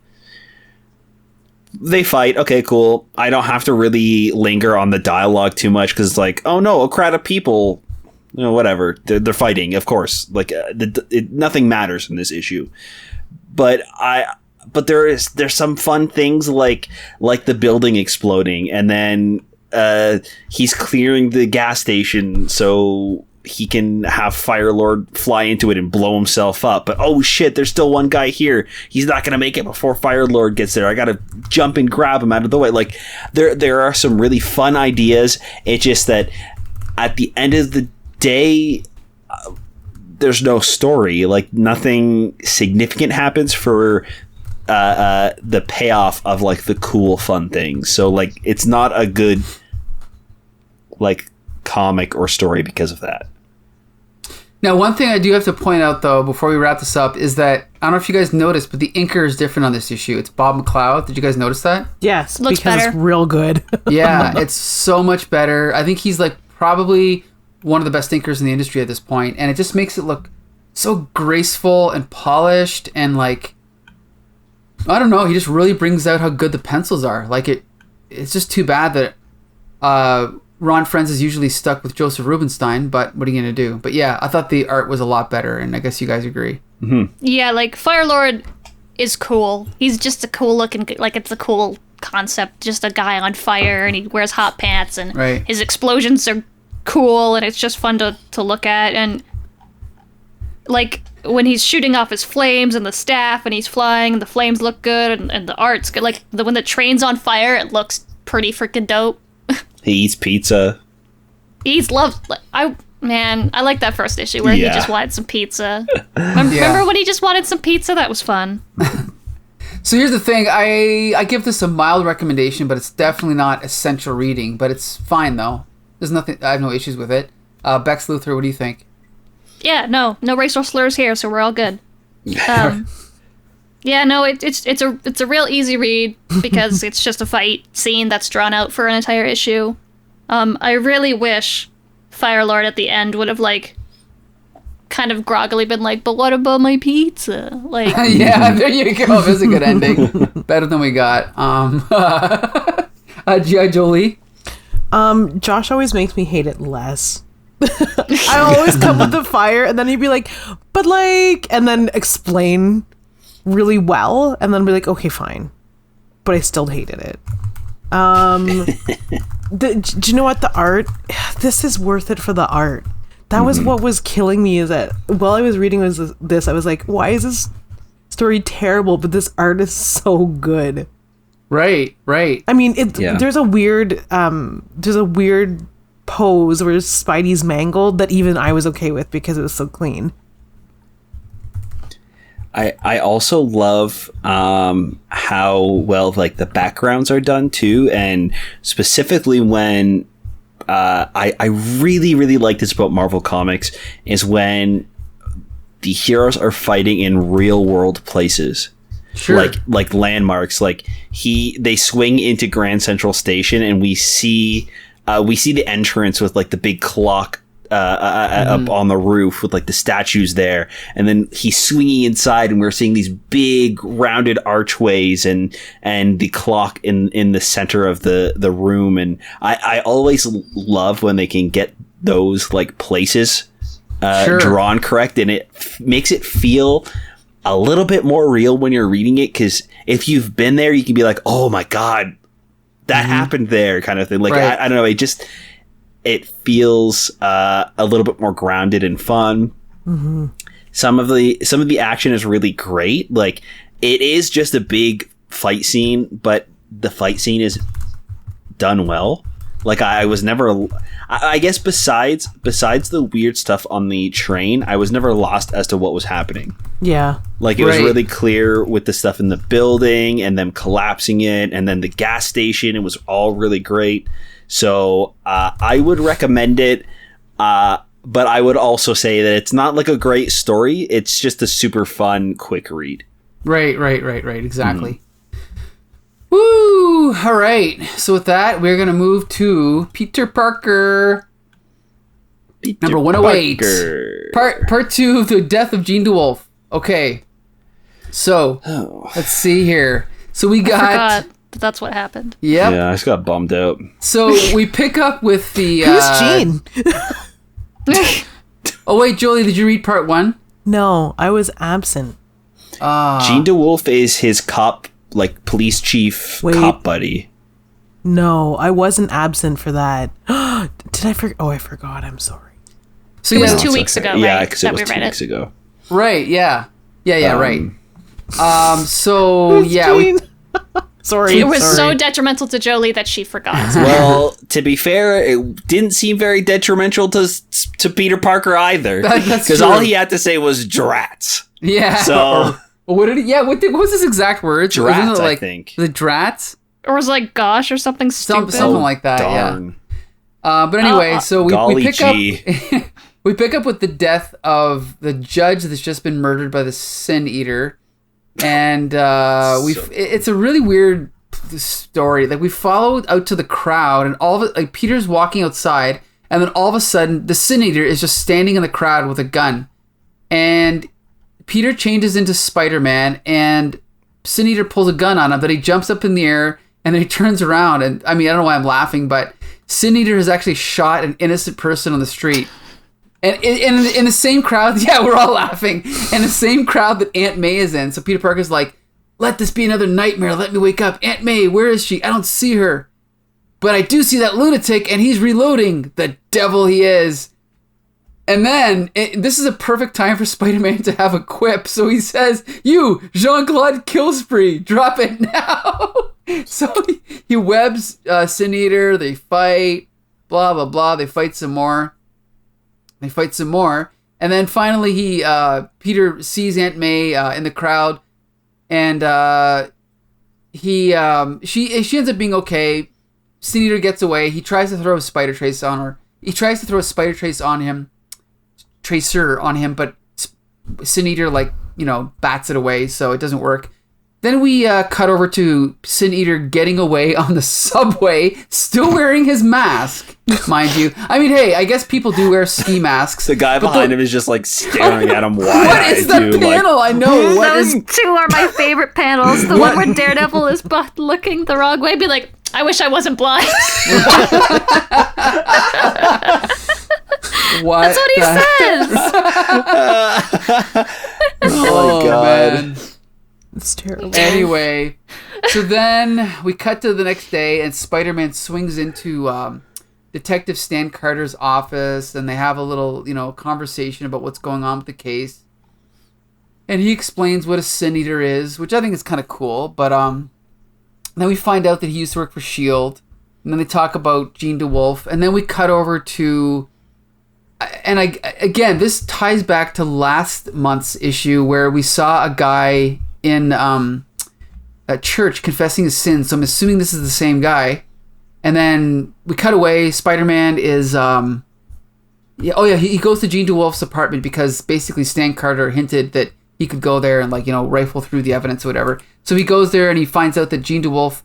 They fight. Okay, cool. I don't have to really linger on the dialogue too much because it's like, oh no, a crowd of people, whatever. They're fighting, of course. Like nothing matters in this issue. But there's some fun things like the building exploding, and then he's clearing the gas station so he can have Firelord fly into it and blow himself up. But oh shit, there's still one guy here. He's not gonna make it before Firelord gets there. I gotta jump and grab him out of the way. Like there are some really fun ideas. It's just that at the end of the day, there's no story. Like nothing significant happens for the payoff of like the cool fun things. So like it's not a good like comic or story because of that. Now, one thing I do have to point out, though, before we wrap this up, is that, I don't know if you guys noticed, but the inker is different on this issue. It's Bob McLeod. Did you guys notice that? Yes, looks because better. It's real good. Yeah, it's so much better. I think he's, like, probably one of the best inkers in the industry at this point, and it just makes it look so graceful and polished, and, like, I don't know, he just really brings out how good the pencils are. Like, it's just too bad that, Ron Frenz is usually stuck with Joseph Rubinstein, but what are you going to do? But yeah, I thought the art was a lot better, and I guess you guys agree. Yeah, like, Firelord is cool. He's just a cool looking, like, it's a cool concept. Just a guy on fire, and he wears hot pants, and his explosions are cool, and it's just fun to look at. And, like, when he's shooting off his flames and the staff, and he's flying, and the flames look good, and the art's good. Like, when the train's on fire, it looks pretty freaking dope. He eats pizza. I like that first issue where he just wanted some pizza. Remember when he just wanted some pizza? That was fun. So here's the thing. I give this a mild recommendation, but it's definitely not essential reading. But it's fine, though. There's nothing. I have no issues with it. Bex Luthor, what do you think? Yeah, no racial slurs here, so we're all good. Yeah, no, it's a real easy read because it's just a fight scene that's drawn out for an entire issue. I really wish Firelord at the end would have like kind of groggily been like, but what about my pizza? Like, yeah, there you go. There's a good ending. Better than we got. G.I. Jolie. Josh always makes me hate it less. I always come with the fire, and then he'd be like, but like, and then explain really well, and then be like, okay, fine, but I still hated it. Do you know what, the art, this is worth it for the art. That was what was killing me, is that while I was reading this, I was like, why is this story terrible, but this art is so good. Right. I mean, there's a weird pose where Spidey's mangled that even I was okay with because it was so clean. I also love how well like the backgrounds are done too, and specifically when I really, really like this about Marvel Comics is when the heroes are fighting in real world places. Sure. Like landmarks. Like they swing into Grand Central Station, and we see the entrance with like the big clock up on the roof with like the statues there, and then he's swinging inside, and we're seeing these big rounded archways and the clock in the center of the room. And I always love when they can get those like places drawn correct, and it makes it feel a little bit more real when you're reading it, because if you've been there, you can be like, oh my god, that happened there, kind of thing. Like, right. I don't know, it feels a little bit more grounded and fun. Some of the action is really great. Like, it is just a big fight scene, but the fight scene is done well. Like, I was never, I guess besides the weird stuff on the train, I was never lost as to what was happening. Yeah. Like, it was really clear with the stuff in the building and them collapsing it, and then the gas station. It was all really great. So I would recommend it, but I would also say that it's not like a great story. It's just a super fun, quick read. Right. Exactly. Woo! All right. So with that, we're going to move to Peter Parker. Number 108. Part 2 of The Death of Jean DeWolf. Okay. So, let's see here. So we got... I forgot that's what happened. Yep. Yeah, I just got bummed out. So we pick up with the... Who's Jean? Oh, wait, Jolie, did you read part 1? No, I was absent. Jean DeWolf is his cop, like, police chief cop buddy. No, I wasn't absent for that. Did I forget? Oh, I forgot. I'm sorry. So it was 2 weeks ago, right? Yeah, because it was 2 weeks ago. Right, yeah. Yeah, right. So, yeah. Sorry. It was so detrimental to Jolie that she forgot. Well, to be fair, it didn't seem very detrimental to Peter Parker either. Because all he had to say was drats. Yeah. So... what did he... Yeah, what was his exact words? Drats, I think. The drats? Or was it like gosh or something stupid? Something like that, darn. Yeah. But anyway, so we pick up... We pick up with the death of the judge that's just been murdered by the Sin Eater. And it's a really weird story. Like, we followed out to the crowd, and all of it, like, Peter's walking outside, and then all of a sudden the Sin Eater is just standing in the crowd with a gun. And Peter changes into Spider-Man, and Sin Eater pulls a gun on him, but he jumps up in the air, and then he turns around, and I mean, I don't know why I'm laughing, but Sin Eater has actually shot an innocent person on the street. And in the same crowd, yeah, we're all laughing. In the same crowd that Aunt May is in. So Peter Parker's like, let this be another nightmare. Let me wake up. Aunt May, where is she? I don't see her. But I do see that lunatic, and he's reloading. The devil he is. And then, this is a perfect time for Spider-Man to have a quip. So he says, you, Jean-Claude Killspree, drop it now. So he webs Sin Eater. They fight. Blah, blah, blah. They fight some more. And then finally Peter sees Aunt May in the crowd, and she ends up being okay. Sin Eater gets away. He tries to throw a spider trace on her, he tries to throw a spider tracer on him, but Sin Eater, like, you know, bats it away, so it doesn't work. Then we cut over to Sin Eater getting away on the subway, still wearing his mask, mind you. I mean, hey, I guess people do wear ski masks. The guy behind him is just like staring at him wide-eyed. What is the panel? I know. Those two are my favorite panels. The one where Daredevil is looking the wrong way, be like, I wish I wasn't blind. What? That's what he says. Oh, God. Man. It's terrible. Anyway, so then we cut to the next day, and Spider-Man swings into Detective Stan Carter's office, and they have a little, you know, conversation about what's going on with the case. And he explains what a Sin Eater is, which I think is kind of cool. But then we find out that he used to work for S.H.I.E.L.D., and then they talk about Jean DeWolf, and then we cut over to... And again, this ties back to last month's issue where we saw a guy in a church confessing his sins. So I'm assuming this is the same guy. And then we cut away. Spider-Man is... he goes to Jean DeWolf's apartment because basically Stan Carter hinted that he could go there and, like, you know, rifle through the evidence or whatever. So he goes there and he finds out that Jean DeWolf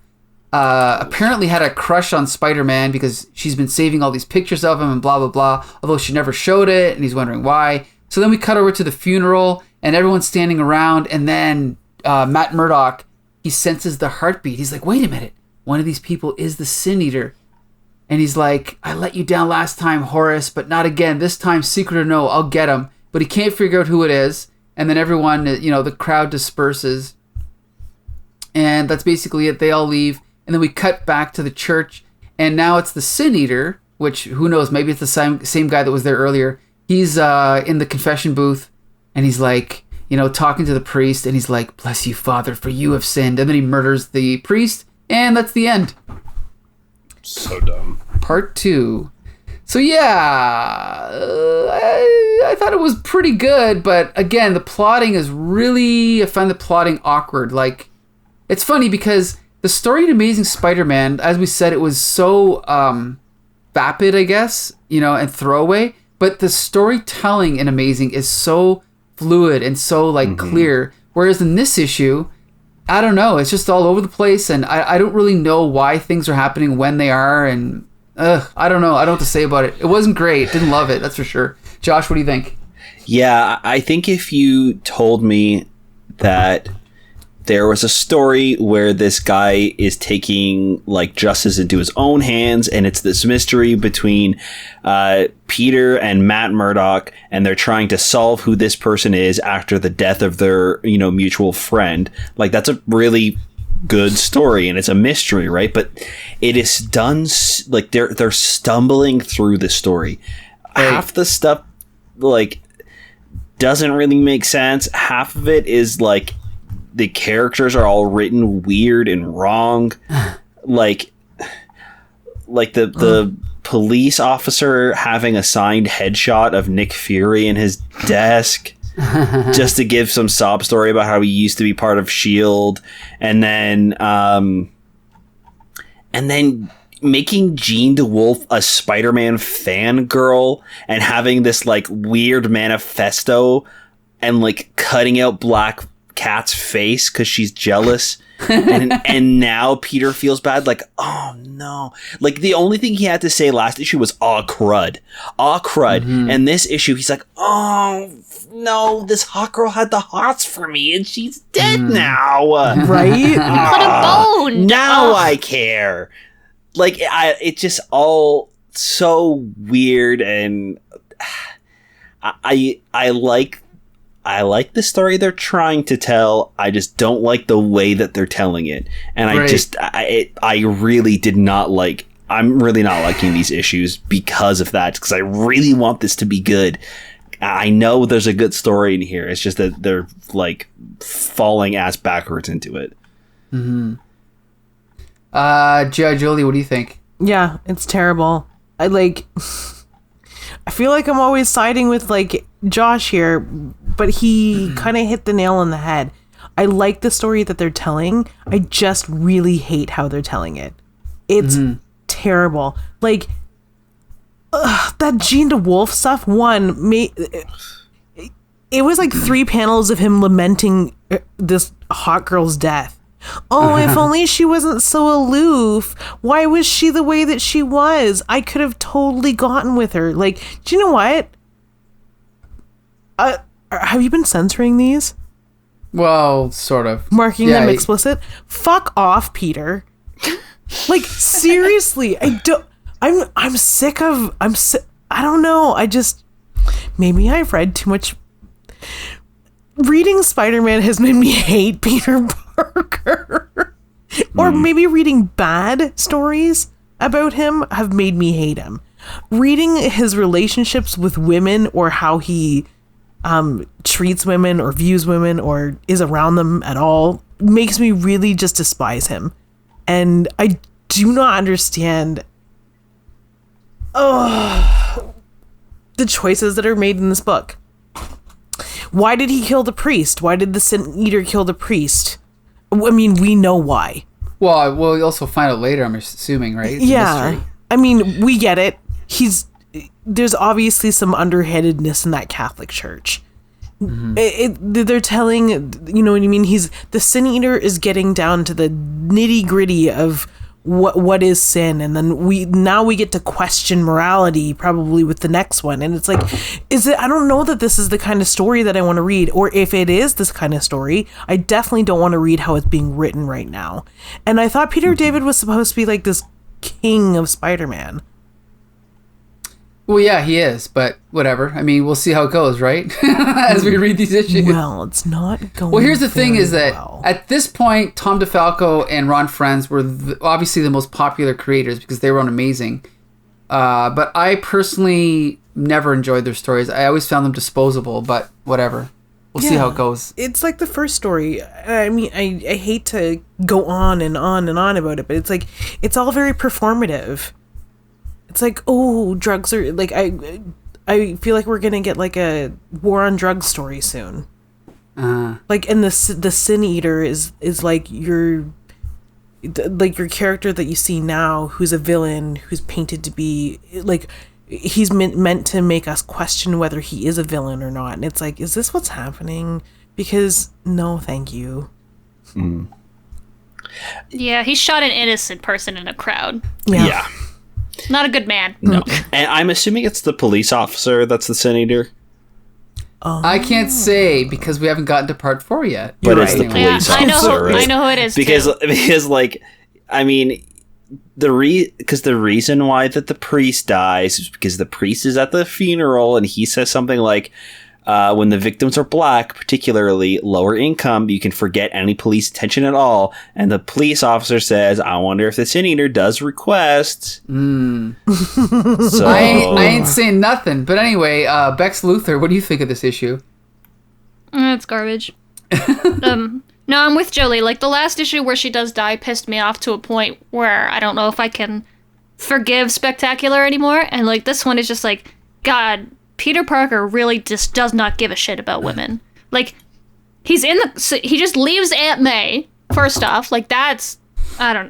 apparently had a crush on Spider-Man because she's been saving all these pictures of him and blah, blah, blah, although she never showed it, and he's wondering why. So then we cut over to the funeral, and everyone's standing around, and then Matt Murdock, he senses the heartbeat. He's like, wait a minute, one of these people is the Sin Eater. And he's like, I let you down last time, Horace, but not again. This time, secret or no, I'll get him. But he can't figure out who it is. And then everyone, you know, the crowd disperses. And that's basically it. They all leave. And then we cut back to the church, and now it's the Sin Eater, which, who knows, maybe it's the same guy that was there earlier. He's in the confession booth, and he's like, you know, talking to the priest, and he's like, bless you, Father, for you have sinned. And then he murders the priest, and that's the end. So dumb. Part 2. So yeah, I thought it was pretty good, but again, the plotting is really, I find the plotting awkward. Like, it's funny because... the story in Amazing Spider-Man, as we said, it was so vapid, I guess, you know, and throwaway. But the storytelling in Amazing is so fluid and so, like, clear. Whereas in this issue, I don't know. It's just all over the place. And I don't really know why things are happening when they are. And I don't know. I don't know what to say about it. It wasn't great. Didn't love it. That's for sure. Josh, what do you think? Yeah, I think if you told me that... there was a story where this guy is taking, like, justice into his own hands, and it's this mystery between Peter and Matt Murdock, and they're trying to solve who this person is after the death of their, you know, mutual friend. Like, that's a really good story, and it's a mystery, right? But it is done, like, they're stumbling through the story. Right. Half the stuff, like, doesn't really make sense. Half of it is, like... the characters are all written weird and wrong. like the police officer having a signed headshot of Nick Fury in his desk just to give some sob story about how he used to be part of S.H.I.E.L.D. And then making Jean DeWolf a Spider-Man fangirl and having this, like, weird manifesto and, like, cutting out Black Cat's face because she's jealous. and now Peter feels bad, like, oh no, like the only thing he had to say last issue was aw crud. And this issue he's like, oh no, this hot girl had the hots for me and she's dead now, right? Put a bone now. I care. Like, it's just all so weird, and I like the story they're trying to tell. I just don't like the way that they're telling it. And I really did not like... I'm really not liking these issues because of that. Because I really want this to be good. I know there's a good story in here. It's just that they're, like, falling ass backwards into it. Mm-hmm. Julie, what do you think? Yeah, it's terrible. I feel like I'm always siding with, like, Josh here, but he kind of hit the nail on the head. I like the story that they're telling. I just really hate how they're telling it. It's terrible. Like, that Jean DeWolf stuff, it was like 3 panels of him lamenting this hot girl's death. Oh, if only she wasn't so aloof. Why was she the way that she was? I could have totally gotten with her. Like, do you know what? Have you been censoring these? Well, sort of. Marking them explicit? Fuck off, Peter. Like, seriously, I'm sick of, I don't know. Maybe I've read too much. Reading Spider-Man has made me hate Peter Parker. Or maybe reading bad stories about him have made me hate him. Reading his relationships with women, or how he treats women or views women or is around them at all, makes me really just despise him. And I do not understand the choices that are made in this book. Why did he kill the priest? Why did the Sin Eater kill the priest? I mean, we know why. Well, we'll also find out later, I'm assuming, right? It's a mystery. I mean, we get it. There's obviously some underhandedness in that Catholic Church. They're telling, you know what I mean? The Sin Eater is getting down to the nitty gritty of what is sin, and then we get to question morality probably with the next one, and it's like, I don't know that this is the kind of story that I want to read, or if it is this kind of story, I definitely don't want to read how it's being written right now. And I thought Peter David was supposed to be like this king of Spider-Man. Well, yeah, he is, but whatever. I mean, we'll see how it goes, right? As we read these issues. Well, it's not going. Well, here's the thing: is that well. At this point, Tom DeFalco and Ron Frenz were obviously the most popular creators because they were amazing. But I personally never enjoyed their stories. I always found them disposable. But whatever, we'll see how it goes. It's like the first story. I mean, I hate to go on and on and on about it, but it's like it's all very performative. It's like, oh, drugs are like, I feel like we're gonna get like a war on drugs story soon. Like, and the Sin Eater is like your character that you see now, who's a villain, who's painted to be like, he's meant to make us question whether he is a villain or not. And it's like, is this what's happening? Because no, thank you. Yeah, he shot an innocent person in a crowd. Yeah. Not a good man. No. And I'm assuming it's the police officer that's the Sin Eater. I can't say because we haven't gotten to part 4 yet. But it's the police officer, right? I know who it is, because too. like, I mean, the reason why that the priest dies is because the priest is at the funeral and he says something like, when the victims are black, particularly lower income, you can forget any police attention at all. And the police officer says, I wonder if the Sin Eater does request. So I ain't saying nothing. But anyway, Bex Luthor, what do you think of this issue? It's garbage. No, I'm with Jolie. Like, the last issue where she does die pissed me off to a point where I don't know if I can forgive Spectacular anymore. And, like, this one is just like, God, Peter Parker really just does not give a shit about women. Like, he just leaves Aunt May, first off. Like, that's, I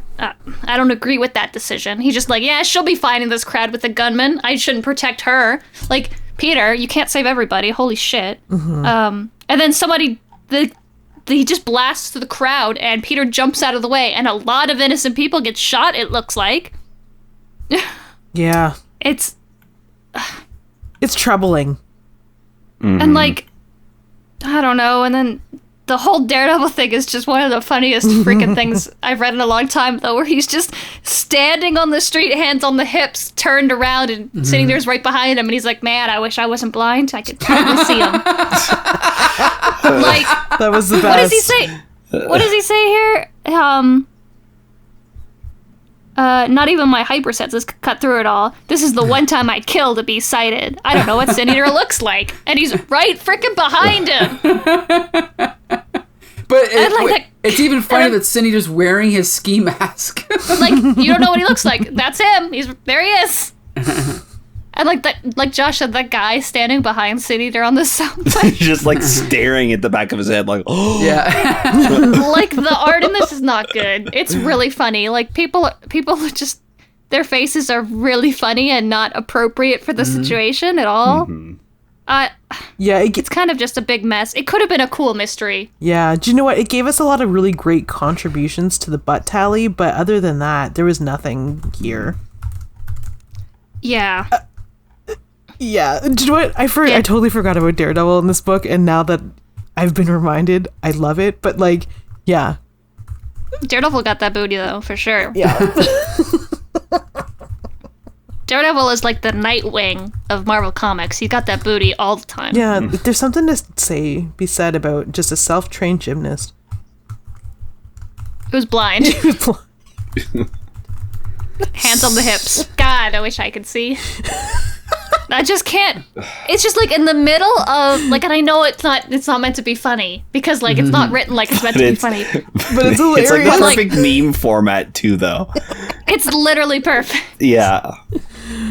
don't agree with that decision. He's just like, yeah, she'll be fine in this crowd with a gunman. I shouldn't protect her. Like, Peter, you can't save everybody. Holy shit. And then he just blasts through the crowd and Peter jumps out of the way and a lot of innocent people get shot, it looks like. Yeah. It's troubling. And like, I don't know. And then the whole Daredevil thing is just one of the funniest freaking things I've read in a long time, though, where he's just standing on the street, hands on the hips, turned around and Sin Eater's right behind him. And he's like, man, I wish I wasn't blind. I could totally see him. Like, that was the best. What does he say? What does he say here? Not even my hypersenses cut through it all. This is the one time I'd kill to be sighted. I don't know what Sin Eater looks like. And he's right freaking behind him. But it's even funnier that Sin Eater's wearing his ski mask. Like, you don't know what he looks like. That's him. There he is. And like Josh said, that guy standing behind Sin Eater on the subway. Just like staring at the back of his head like, oh. Yeah. Like, the art in this is not good. It's really funny. Like, people are just, their faces are really funny and not appropriate for the situation at all. It's kind of just a big mess. It could have been a cool mystery. Yeah, do you know what? It gave us a lot of really great contributions to the butt tally, but other than that, there was nothing here. Yeah. Yeah, do you know what? I totally forgot about Daredevil in this book, and now that I've been reminded, I love it. But like, yeah, Daredevil got that booty though, for sure. Yeah. Daredevil is like the Nightwing of Marvel Comics. He got that booty all the time. Yeah, there's something to be said about just a self-trained gymnast who's blind. Hands on the hips. God, I wish I could see. I just can't. It's just like in the middle of like, and I know it's not meant to be funny because like it's not written like it's meant to be funny. But it's hilarious. It's like the perfect meme format too, though. It's literally perfect. Yeah.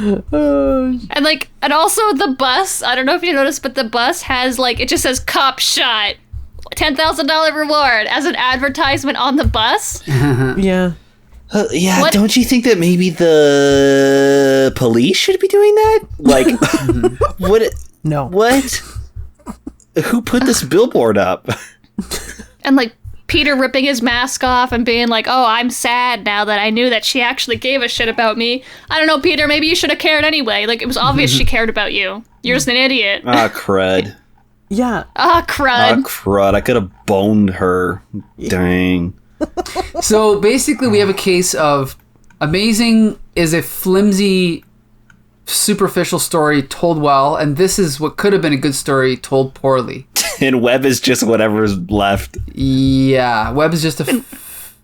And also the bus. I don't know if you noticed, but the bus has like it just says "cop shot, $10,000 reward" as an advertisement on the bus. Yeah. Yeah, what? Don't you think that maybe the police should be doing that? Like, what? No. What? Who put this billboard up? And like Peter ripping his mask off and being like, "Oh, I'm sad now that I knew that she actually gave a shit about me." I don't know, Peter, maybe you should have cared anyway. Like, it was obvious she cared about you. You're just an idiot. Ah, crud. Yeah. Ah, crud. Ah, crud. I could have boned her. Dang. So basically we have a case of Amazing is a flimsy, superficial story told well, and this is what could have been a good story told poorly. And Web is just whatever's left. Yeah, Web is just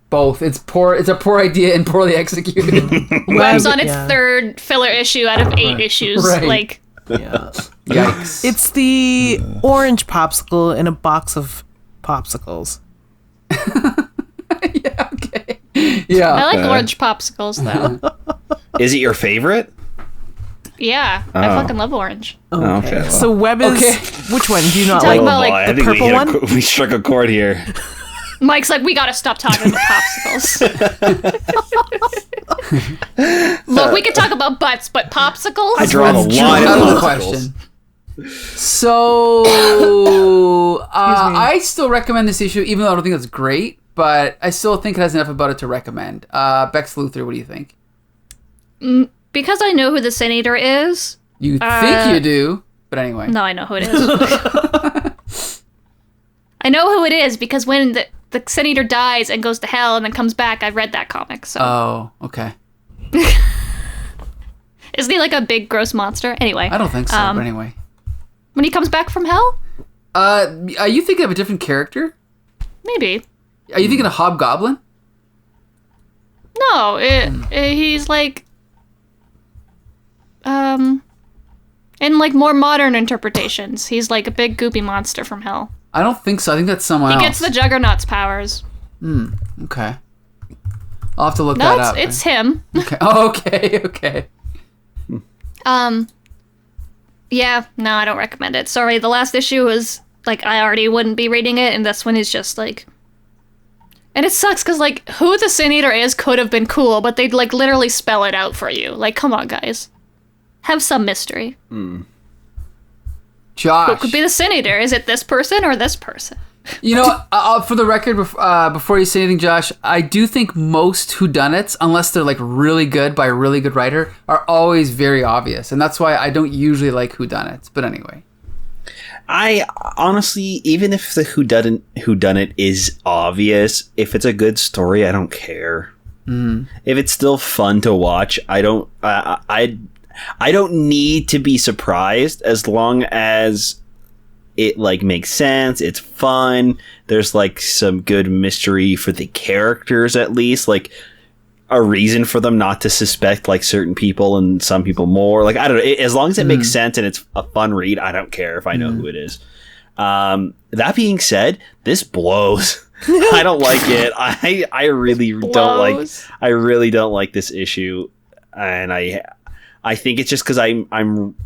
both. It's poor. It's a poor idea and poorly executed. Web's on its third filler issue out of 8 issues. Right. Like, yeah. Yikes. It's the orange popsicle in a box of popsicles. Yeah, okay. Yeah. I like orange popsicles, though. Is it your favorite? Yeah, I fucking love orange. Okay. Well. So Web is... Which one? Do you not like? About, like, the purple one? We struck a chord here. Mike's like, we gotta stop talking about popsicles. Look, we can talk about butts, but popsicles? I draw the line on the question. So, I still recommend this issue, even though I don't think it's great, but I still think it has enough about it to recommend. Bex Luthor, what do you think? Because I know who the Sin Eater is. You think you do, but anyway. No, I know who it is. I know who it is because when the Sin Eater dies and goes to hell and then comes back, I read that comic. So. Oh, okay. Isn't he like a big gross monster? Anyway. I don't think so, but anyway. When he comes back from hell? Are you thinking of a different character? Maybe. Are you thinking of Hobgoblin? No, he's like... in like more modern interpretations, he's like a big goopy monster from hell. I don't think so. I think that's someone else. He gets the Juggernaut's powers. Okay. I'll have to look that up. No, it's him. Okay. Oh, okay. Yeah, no, I don't recommend it. Sorry, the last issue was, like, I already wouldn't be reading it, and this one is just, like... And it sucks, because, like, who the Sin Eater is could have been cool, but they'd, like, literally spell it out for you. Like, come on, guys. Have some mystery. Josh. Who could be the Sin Eater? Is it this person or this person? You know, for the record, before you say anything, Josh, I do think most whodunits, unless they're like really good by a really good writer, are always very obvious, and that's why I don't usually like whodunits. But anyway, I honestly, even if the whodunit is obvious, if it's a good story, I don't care. If it's still fun to watch, I don't need to be surprised as long as it like makes sense, it's fun, there's like some good mystery for the characters, at least like a reason for them not to suspect like certain people and some people more. Like, I don't know, as long as it makes sense and it's a fun read, I don't care if I know who it is. That being said, this blows. I don't like it. I really don't like this issue, and I think it's just because I'm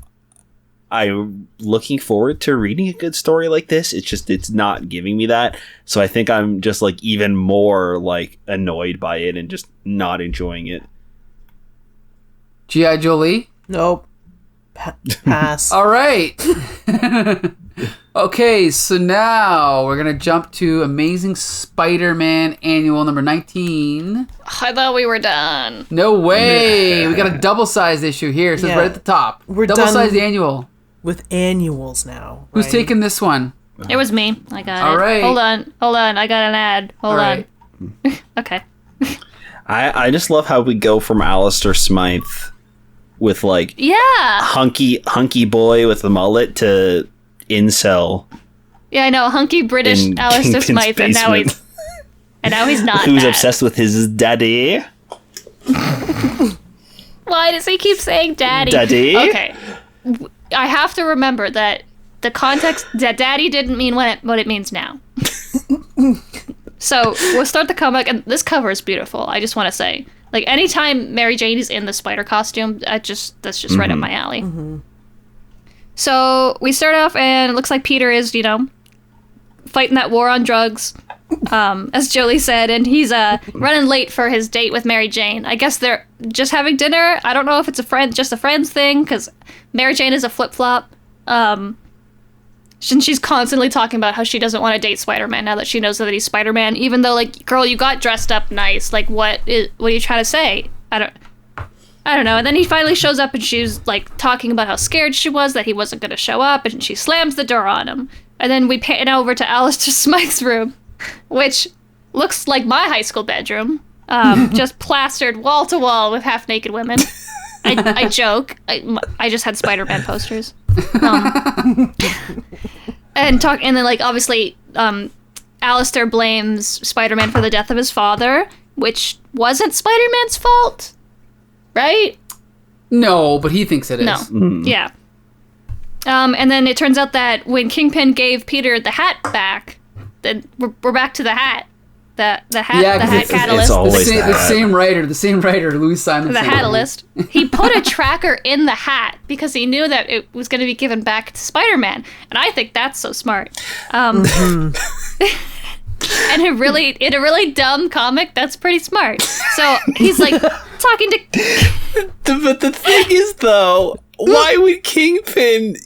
looking forward to reading a good story like this. It's not giving me that. So I think I'm just like even more like annoyed by it and just not enjoying it. G.I. Jolie? Nope. Pass. All right. Okay, so now we're going to jump to Amazing Spider-Man Annual number 19. I thought we were done. No way. We got a double-sized issue here. It says right at the top. We're double-sized done annual. with annuals now. Who's right? taking this one? It was me. I got All it. right. Hold on. I got an ad. Hold All on. right. Okay. I just love how we go from Alistair Smythe with like Yeah. hunky boy with the mullet to incel. Yeah, I know. Hunky British In Alistair Kingpin's Smythe, and now he's not. Who's that. obsessed with his daddy? Why does he keep saying daddy? Daddy? Okay. I have to remember that the context that daddy didn't mean what it means now. So we'll start the comic, and this cover is beautiful. I just want to say, like, anytime Mary Jane is in the spider costume, that's just right up my alley. Mm-hmm. So we start off, and it looks like Peter is, fighting that war on drugs, as Jolie said, and he's running late for his date with Mary Jane. I guess they're just having dinner. I don't know if it's just a friends thing, because Mary Jane is a flip-flop. And she's constantly talking about how she doesn't want to date Spider-Man now that she knows that he's Spider-Man, even though, like, girl, you got dressed up nice. Like, what are you trying to say? I don't know. And then he finally shows up, and she's, like, talking about how scared she was that he wasn't going to show up, and she slams the door on him. And then we pan over to Alistair Smythe's room, which looks like my high school bedroom, just plastered wall to wall with half-naked women. I joke. I just had Spider-Man posters. And then, like, obviously, Alistair blames Spider-Man for the death of his father, which wasn't Spider-Man's fault, right? No, but he thinks it is. No. Yeah. And then it turns out that when Kingpin gave Peter the hat back, then we're back to the hat. The hat catalyst. It's always the same writer, Louise Simonson. The catalyst. He put a tracker in the hat because he knew that it was going to be given back to Spider-Man, and I think that's so smart. And in a really dumb comic, that's pretty smart. So he's like talking to. But the thing is, though, why would Kingpin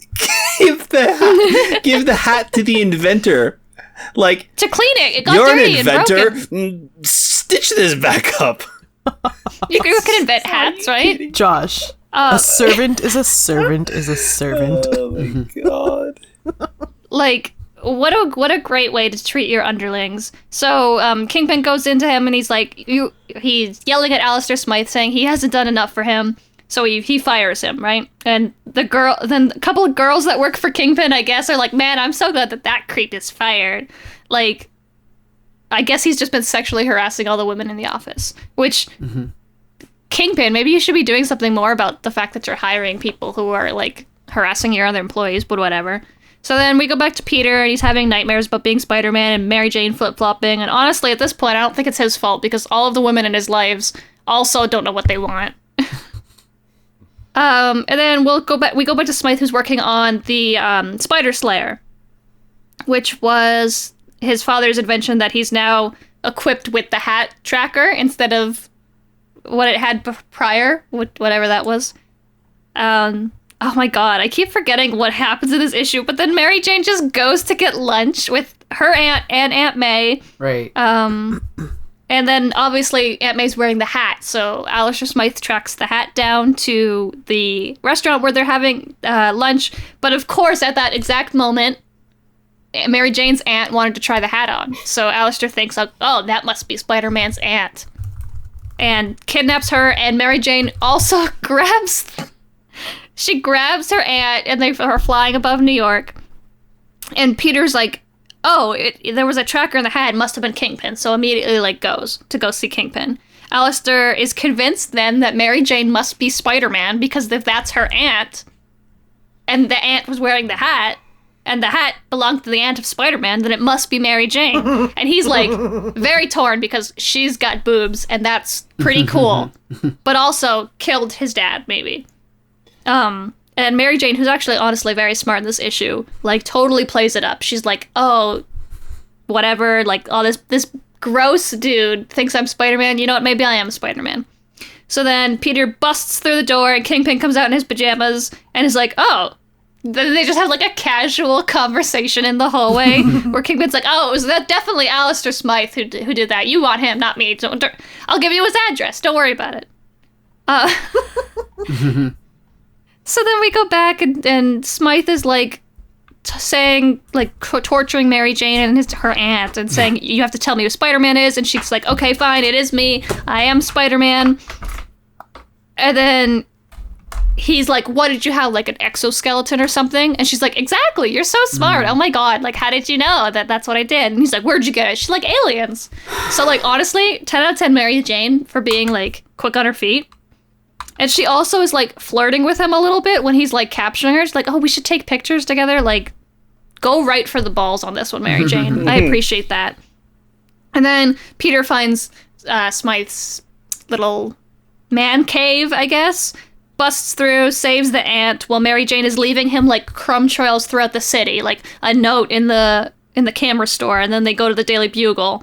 give the hat to the inventor? Like, to clean it. It got you're dirty an inventor. and broken. Stitch this back up. You can invent hats, right? Josh, a servant is a servant is a servant. Oh my god! Like, what a great way to treat your underlings. So Kingpin goes into him and he's like, he's yelling at Alistair Smythe, saying he hasn't done enough for him. So he fires him, right? And then a couple of girls that work for Kingpin, I guess, are like, man, I'm so glad that creep is fired. Like, I guess he's just been sexually harassing all the women in the office. Which, Kingpin, maybe you should be doing something more about the fact that you're hiring people who are, like, harassing your other employees, but whatever. So then we go back to Peter, and he's having nightmares about being Spider-Man and Mary Jane flip-flopping. And honestly, at this point, I don't think it's his fault, because all of the women in his lives also don't know what they want. And then we go back to Smythe, who's working on the Spider Slayer, which was his father's invention that he's now equipped with the hat tracker instead of what it had prior, whatever that was. Oh my god, I keep forgetting what happens in this issue, but then Mary Jane just goes to get lunch with her aunt and Aunt May. Right. And then, obviously, Aunt May's wearing the hat, so Alistair Smythe tracks the hat down to the restaurant where they're having lunch. But, of course, at that exact moment, Mary Jane's aunt wanted to try the hat on. So Alistair thinks, oh, that must be Spider-Man's aunt. And kidnaps her, and Mary Jane also grabs her aunt, and they are flying above New York. And Peter's like, oh, there was a tracker in the hat. It must have been Kingpin. So immediately, like, goes to go see Kingpin. Alistair is convinced then that Mary Jane must be Spider-Man, because if that's her aunt, and the aunt was wearing the hat, and the hat belonged to the aunt of Spider-Man, then it must be Mary Jane. And he's, like, very torn because she's got boobs, and that's pretty cool. But also killed his dad, maybe. And Mary Jane, who's actually honestly very smart in this issue, like, totally plays it up. She's like, oh, whatever, like, oh, this gross dude thinks I'm Spider-Man. You know what? Maybe I am Spider-Man. So then Peter busts through the door and Kingpin comes out in his pajamas and is like, oh. Then they just have like a casual conversation in the hallway where Kingpin's like, oh, it was definitely Alistair Smythe who did that. You want him, not me. I'll give you his address. Don't worry about it. So then we go back and Smythe is like saying, like torturing Mary Jane and her aunt and saying, you have to tell me who Spider-Man is. And she's like, okay, fine, it is me. I am Spider-Man. And then he's like, what did you have, like an exoskeleton or something? And she's like, exactly, you're so smart. Oh my God, like, how did you know that that's what I did? And he's like, where'd you get it? She's like, aliens. So, like, honestly, 10 out of 10 Mary Jane for being, like, quick on her feet. And she also is, like, flirting with him a little bit when he's, like, capturing her. She's like, oh, we should take pictures together. Like, go right for the balls on this one, Mary Jane. I appreciate that. And then Peter finds Smythe's little man cave, I guess, busts through, saves the aunt, while Mary Jane is leaving him like crumb trails throughout the city, like a note in the camera store, and then they go to the Daily Bugle,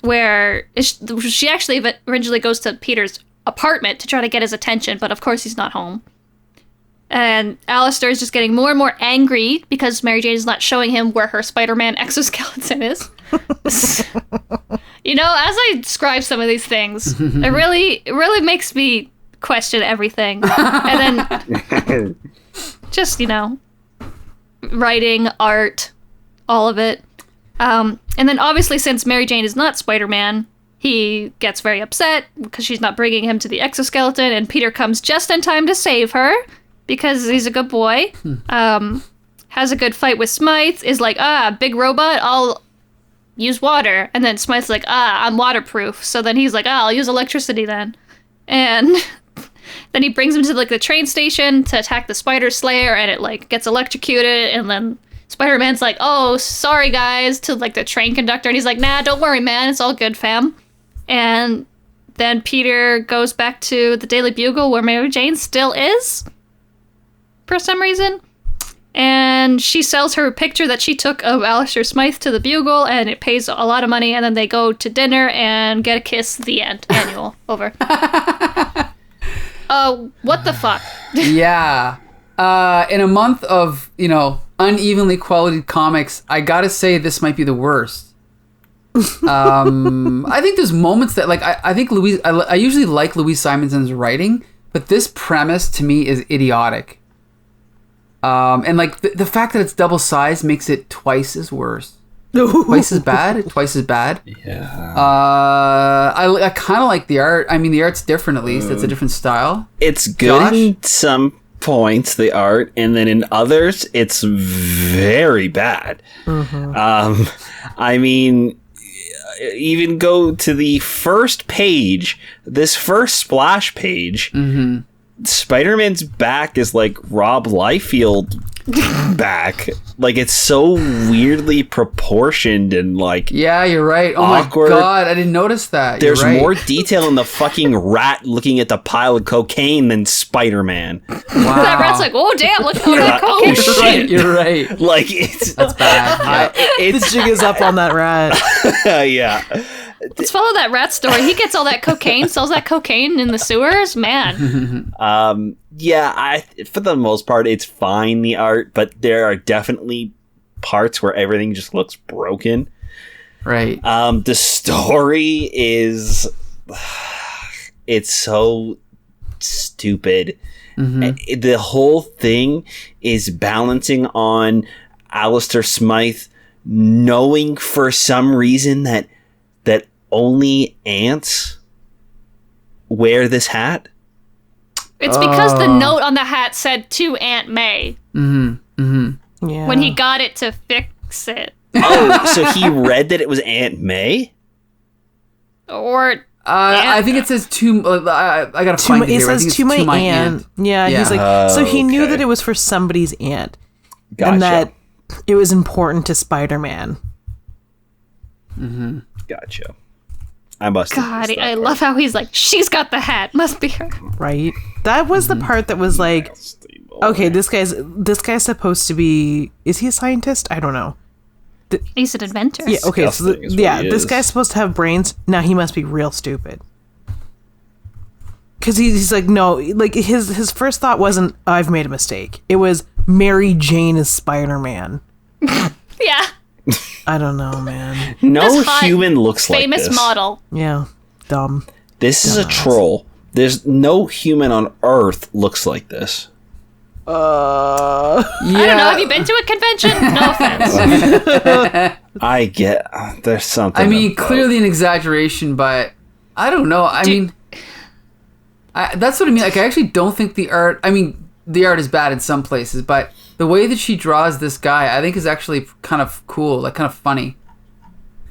where she actually originally goes to Peter's apartment to try to get his attention, but of course he's not home. And Alistair is just getting more and more angry because Mary Jane is not showing him where her Spider-Man exoskeleton is. You know, as I describe some of these things, it really makes me question everything. And then just, you know, writing, art, all of it. And then obviously since Mary Jane is not Spider-Man, he gets very upset because she's not bringing him to the exoskeleton, and Peter comes just in time to save her because he's a good boy. Has a good fight with Smythe, is like, big robot, I'll use water. And then Smythe's like, I'm waterproof. So then he's like, I'll use electricity then. And then he brings him to like the train station to attack the Spider Slayer, and it like gets electrocuted, and then Spider-Man's like, oh, sorry guys, to like the train conductor, and he's like, nah, don't worry, man, it's all good, fam. And then Peter goes back to the Daily Bugle where Mary Jane still is for some reason, and she sells her picture that she took of Alistair Smythe to the Bugle, and it pays a lot of money, and then they go to dinner and get a kiss. The end. Annual. Over. What the fuck? Yeah. In a month of, you know, unevenly quality comics, I gotta say this might be the worst. I think there's moments that, like, I think Louise, I usually like Louise Simonson's writing, but this premise to me is idiotic. And like the fact that it's double sized makes it twice as worse. Twice as bad. Yeah. I kind of like the art. I mean, the art's different, at least. It's a different style. It's good Josh? in some points, the art, and then in others, it's very bad. I mean, even go to the first page, this first splash page, Spider-Man's back is like Rob Liefeld back. Like, it's so weirdly proportioned and like, yeah, you're right. Oh awkward. My God, I didn't notice that. There's you're right. more detail in the fucking rat looking at the pile of cocaine than Spider-Man. Wow. That rat's like, oh damn, look at all that Oh, cocaine. shit. You're right. Like, it's That's bad. Yeah. The jig is up on that rat. yeah. Let's follow that rat story. He gets all that cocaine, sells that cocaine in the sewers. Man. Yeah, for the most part, it's fine, the art, but there are definitely parts where everything just looks broken. Right. The story is... It's so stupid. The whole thing is balancing on Alistair Smythe knowing for some reason that only ants wear this hat. It's because the note on the hat said to Aunt May. Yeah. When he got it to fix it. Oh, so he read that it was Aunt May? Or I think it says to. I gotta find it. It Here. I think says it's to my aunt. Yeah, he's like, so he knew okay. that it was for somebody's aunt. Gotcha. And that it was important to Spider-Man. Gotcha. I must have God, missed that I part. love how he's like, she's got the hat. Must be her. Right? That was the part that was like, okay, this guy's supposed to be, is he a scientist? I don't know. He's an inventor. Yeah, okay, so Disgusting is what he this is. guy's supposed to have brains. Now he must be real stupid. because he's like, no, like his first thought wasn't, I've made a mistake. It was Mary Jane is Spider-Man. Yeah. I don't know, man. No human looks like this. Famous model. Yeah, dumb. This is a troll. There's no human on Earth looks like this. I don't know. Have you been to a convention? No offense. I get there's something. I mean, clearly an exaggeration, but I don't know. I mean, that's what I mean. Like, I actually don't think the art. I mean, the art is bad in some places, but the way that she draws this guy, I think, is actually kind of cool, like kind of funny.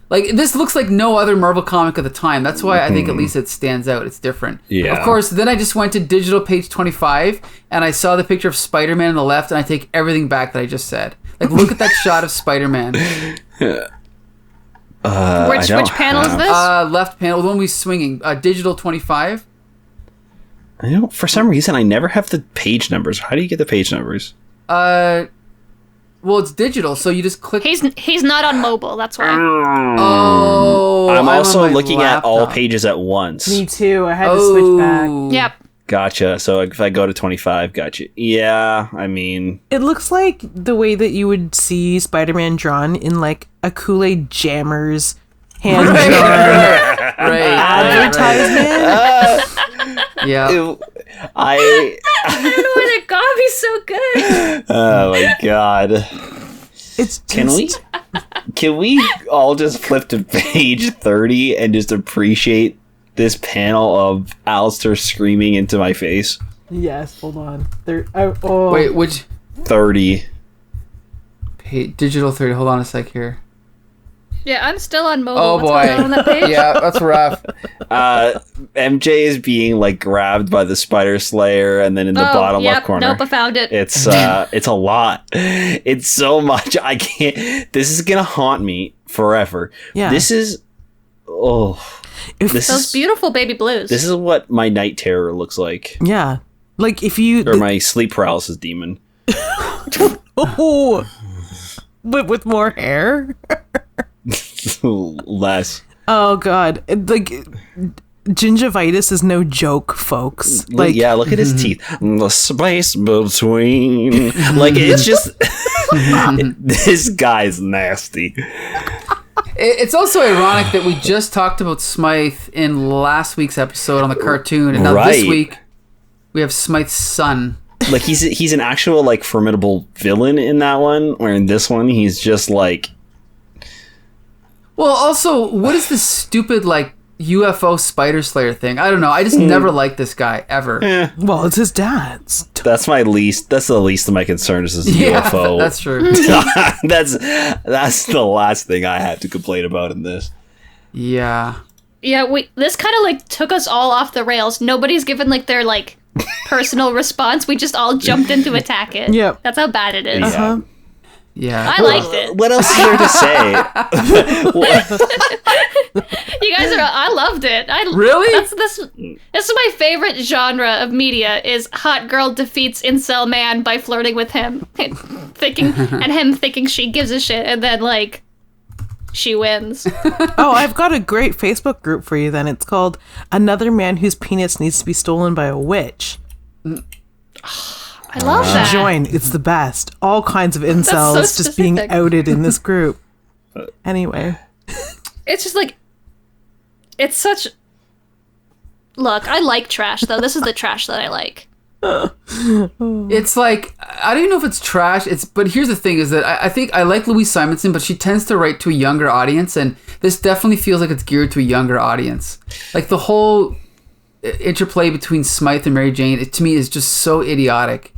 Like, this looks like no other Marvel comic of the time. That's why I think at least it stands out. It's different. Yeah. Of course, then I just went to digital page 25, and I saw the picture of Spider-Man on the left, and I take everything back that I just said. Like, look at that shot of Spider-Man. Which panel is this? Left panel, the one we swinging. Digital 25. I don't. For some reason, I never have the page numbers. How do you get the page numbers? Well, it's digital, so you just click. He's not on mobile. That's why. Oh, I'm also on my looking laptop. at all pages at once. Me too. I had to switch back. Yep. Gotcha. So if I go to 25, gotcha. Yeah, I mean, It looks like the way that you would see Spider-Man drawn in like a Kool-Aid Jammers hand drawn advertisement. Yeah. I don't know why that got me so good. Oh my god. It's just, Can we all just flip to page 30 and just appreciate this panel of Alistair screaming into my face? Yes, hold on. Wait, which 30. digital 30? Hold on a sec here. Yeah, I'm still on mobile. Oh What's boy. going on that page? Yeah, that's rough. MJ is being like grabbed by the Spider Slayer, and then in the bottom left corner. Nope, I found it. It's a lot. It's so much. I can't. This is gonna haunt me forever. Yeah. This is. Oh. Those beautiful baby blues. This is what my night terror looks like. yeah. Like if you Or my sleep paralysis demon. oh, but with more hair. Less. Oh god. Like gingivitis is no joke, folks. Like Yeah, look at his teeth. The space between. Like, it's just. This guy's nasty. It's also ironic that we just talked about Smythe in last week's episode on the cartoon, and now this week we have Smythe's son. Like, he's an actual, like, formidable villain in that one, where in this one he's just like. Well, also, what is this stupid, like, UFO Spider Slayer thing? I don't know. I just never liked this guy, ever. well, it's his dad's. That's the least of my concerns is Yeah, UFO. that's true. That's the last thing I had to complain about in this. Yeah. Yeah, this kind of like took us all off the rails. Nobody's given like their like personal response. We just all jumped in to attack it. Yep. That's how bad it is. Yeah. Yeah. I liked it. What else is there to say? You guys I loved it. Really? This is my favorite genre of media is hot girl defeats incel man by flirting with him. thinking she gives a shit and then like she wins. Oh, I've got a great Facebook group for you then. It's called Another Man Whose Penis Needs to Be Stolen by a Witch. I love that. Join. It's the best. All kinds of incels so just being specific. outed in this group. Anyway. It's just like it's such Look, I like trash though. This is the trash that I like. It's like, I don't even know if it's trash. But here's the thing is that I think I like Louise Simonson, but she tends to write to a younger audience, and this definitely feels like it's geared to a younger audience. Like the whole interplay between Smythe and Mary Jane, it to me is just so idiotic.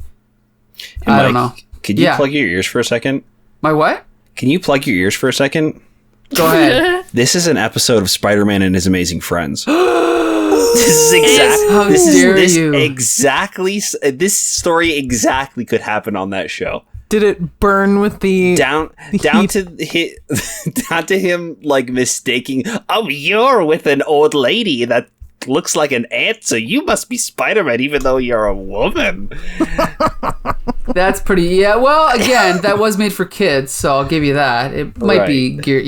Hey, I don't know. Could you plug your ears for a second? My what? Can you plug your ears for a second? Go ahead. This is an episode of Spider-Man and His Amazing Friends. How dare you. This story exactly could happen on that show. Did it burn with the down to him like mistaking, oh, you're with an old lady that looks like an ant, so you must be Spider-Man even though you're a woman. That's pretty, yeah. Well, again, that was made for kids, so I'll give you that. It might be geared,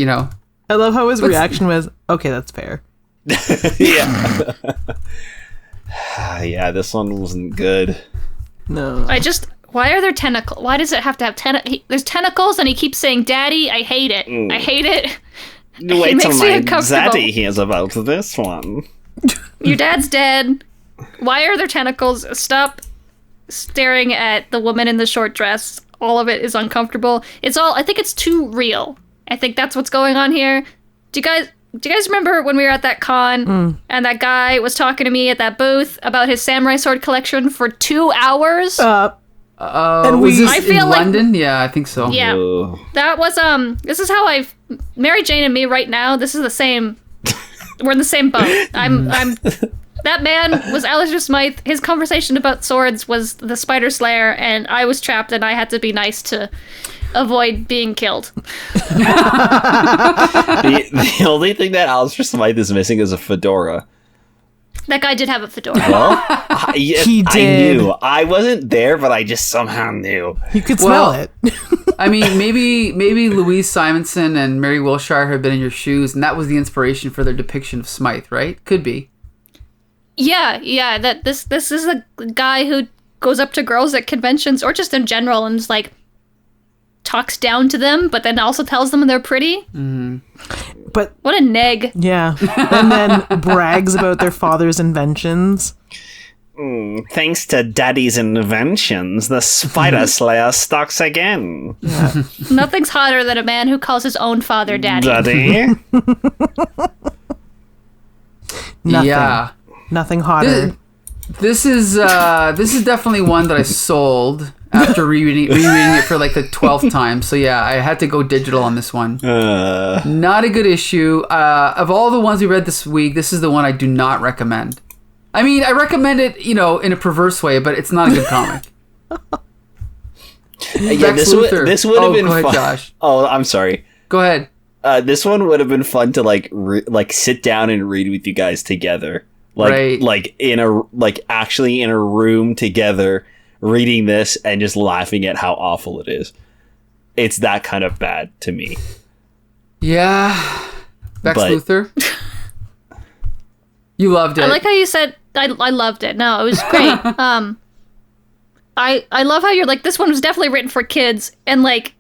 I love how his reaction was, okay, that's fair. Yeah. Yeah, this one wasn't good. No. Why are there tentacles? Why does it have to have there's tentacles and he keeps saying, Daddy, I hate it. I hate it. Wait till my daddy hears about this one. Your dad's dead. Why are there tentacles? Stop staring at the woman in the short dress. All of it is uncomfortable. I think it's too real. I think that's what's going on here. Do you guys remember when we were at that con and that guy was talking to me at that booth about his samurai sword collection for 2 hours? And was this in London? Yeah, I think so. Yeah. That was, this is how Mary Jane and me right now, this is the same, we're in the same boat. That man was Alistair Smythe. His conversation about swords was the Spider Slayer, and I was trapped and I had to be nice to avoid being killed. The only thing that Alistair Smythe is missing is a fedora. That guy did have a fedora. Well, he did. I knew. I wasn't there, but I just somehow knew. You could smell it. I mean, maybe Louise Simonson and Mary Wilshire had been in your shoes, and that was the inspiration for their depiction of Smythe, right? Could be. Yeah. That this is a guy who goes up to girls at conventions or just in general and is like talks down to them, but then also tells them they're pretty. Mm-hmm. But what a neg. Yeah, and then brags about their father's inventions. Thanks to Daddy's inventions, the Spider Slayer stalks again. Yeah. Nothing's hotter than a man who calls his own father Daddy. Daddy. Nothing. Yeah. Nothing hotter. This is definitely one that I sold after rereading it for like the 12th time. So yeah, I had to go digital on this one. Not a good issue. Of all the ones we read this week, this is the one I do not recommend. I mean, I recommend it, in a perverse way, but it's not a good comic. Yeah, this would have been go ahead, fun. Josh. Oh, I'm sorry. Go ahead. This one would have been fun to sit down and read with you guys together. Actually in a room together, reading this and just laughing at how awful it is. It's that kind of bad to me. Yeah. Bex Luthor. You loved it. I like how you said I loved it. No, it was great. I love how you're like, this one was definitely written for kids, and like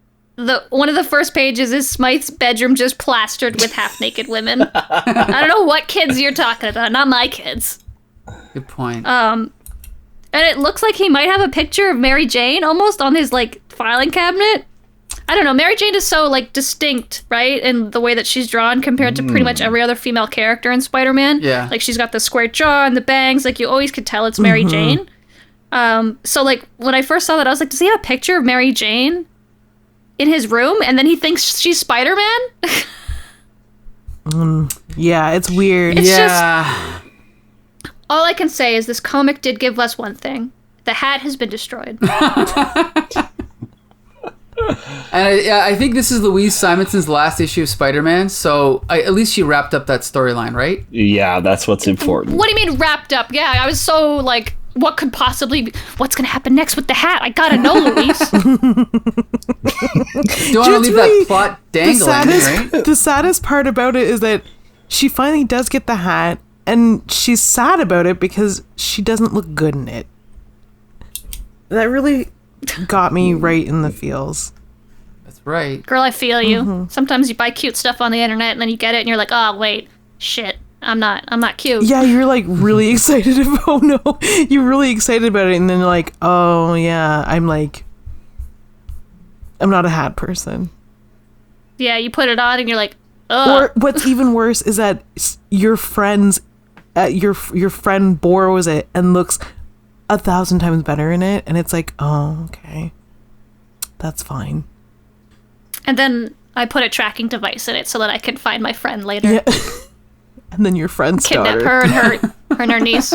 one of the first pages is Smythe's bedroom just plastered with half-naked women. I don't know what kids you're talking about. Not my kids. Good point. And it looks like he might have a picture of Mary Jane almost on his like filing cabinet. I don't know. Mary Jane is so like distinct, right, in the way that she's drawn compared to pretty much every other female character in Spider-Man. Yeah. Like she's got the square jaw and the bangs. Like you always could tell it's Mary Jane. So like when I first saw that, I was like, does he have a picture of Mary Jane in his room? And then he thinks she's Spider-Man? Yeah, it's weird. It's just... All I can say is this comic did give us one thing. The hat has been destroyed. And I think this is Louise Simonson's last issue of Spider-Man, so at least she wrapped up that storyline, right? Yeah, that's what's important. What do you mean wrapped up? Yeah, I was so like, what could possibly be? What's going to happen next with the hat? I gotta know, Louise. Don't want to leave that plot dangling, right? The saddest part about it is that she finally does get the hat, and she's sad about it because she doesn't look good in it. That really got me right in the feels. That's right. Girl, I feel you. Sometimes you buy cute stuff on the internet and then you get it and you're like, oh wait, shit, I'm not cute. Yeah, you're like really excited about, oh no, you're really excited about it, and then you're like, oh yeah, I'm not a hat person. Yeah, you put it on and you're like, ugh. Or what's even worse is that your friend borrows it and looks 1,000 times better in it, and it's like, oh, okay, that's fine. And then I put a tracking device in it so that I can find my friend later. Yeah. And then your friend's kidnap daughter. her and her niece.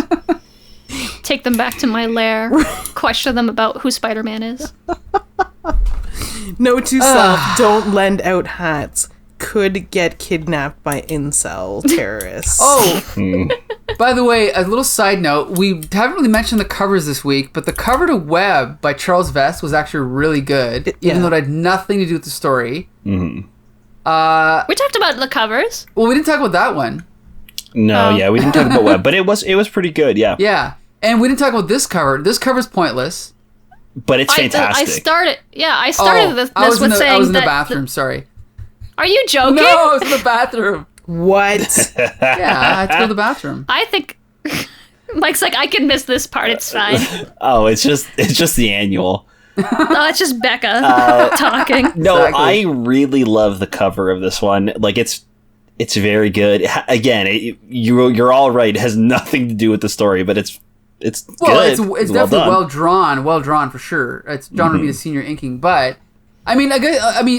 Take them back to my lair. Question them about who Spider-Man is. Note to self: don't lend out hats. Could get kidnapped by incel terrorists. By the way, a little side note, we haven't really mentioned the covers this week, but the cover to Web by Charles Vest was actually really good, even though it had nothing to do with the story. We talked about the covers. Well, we didn't talk about that one. No, yeah, we didn't talk about web, but it was pretty good, yeah. Yeah, and we didn't talk about this cover. This cover's pointless. But it's fantastic. I started this with saying I was in the that bathroom, sorry. Are you joking? No, I was in the bathroom. What? Yeah, I had to go to the bathroom. I think Mike's like, I can miss this part, it's fine. Oh, it's just the annual. No, it's just Becca talking. No, Exactly. I really love the cover of this one. Like, it's very good. Again, you're all right. It has nothing to do with the story, but it's good. It's definitely well drawn for sure. It's John Romita's senior inking, but I mean,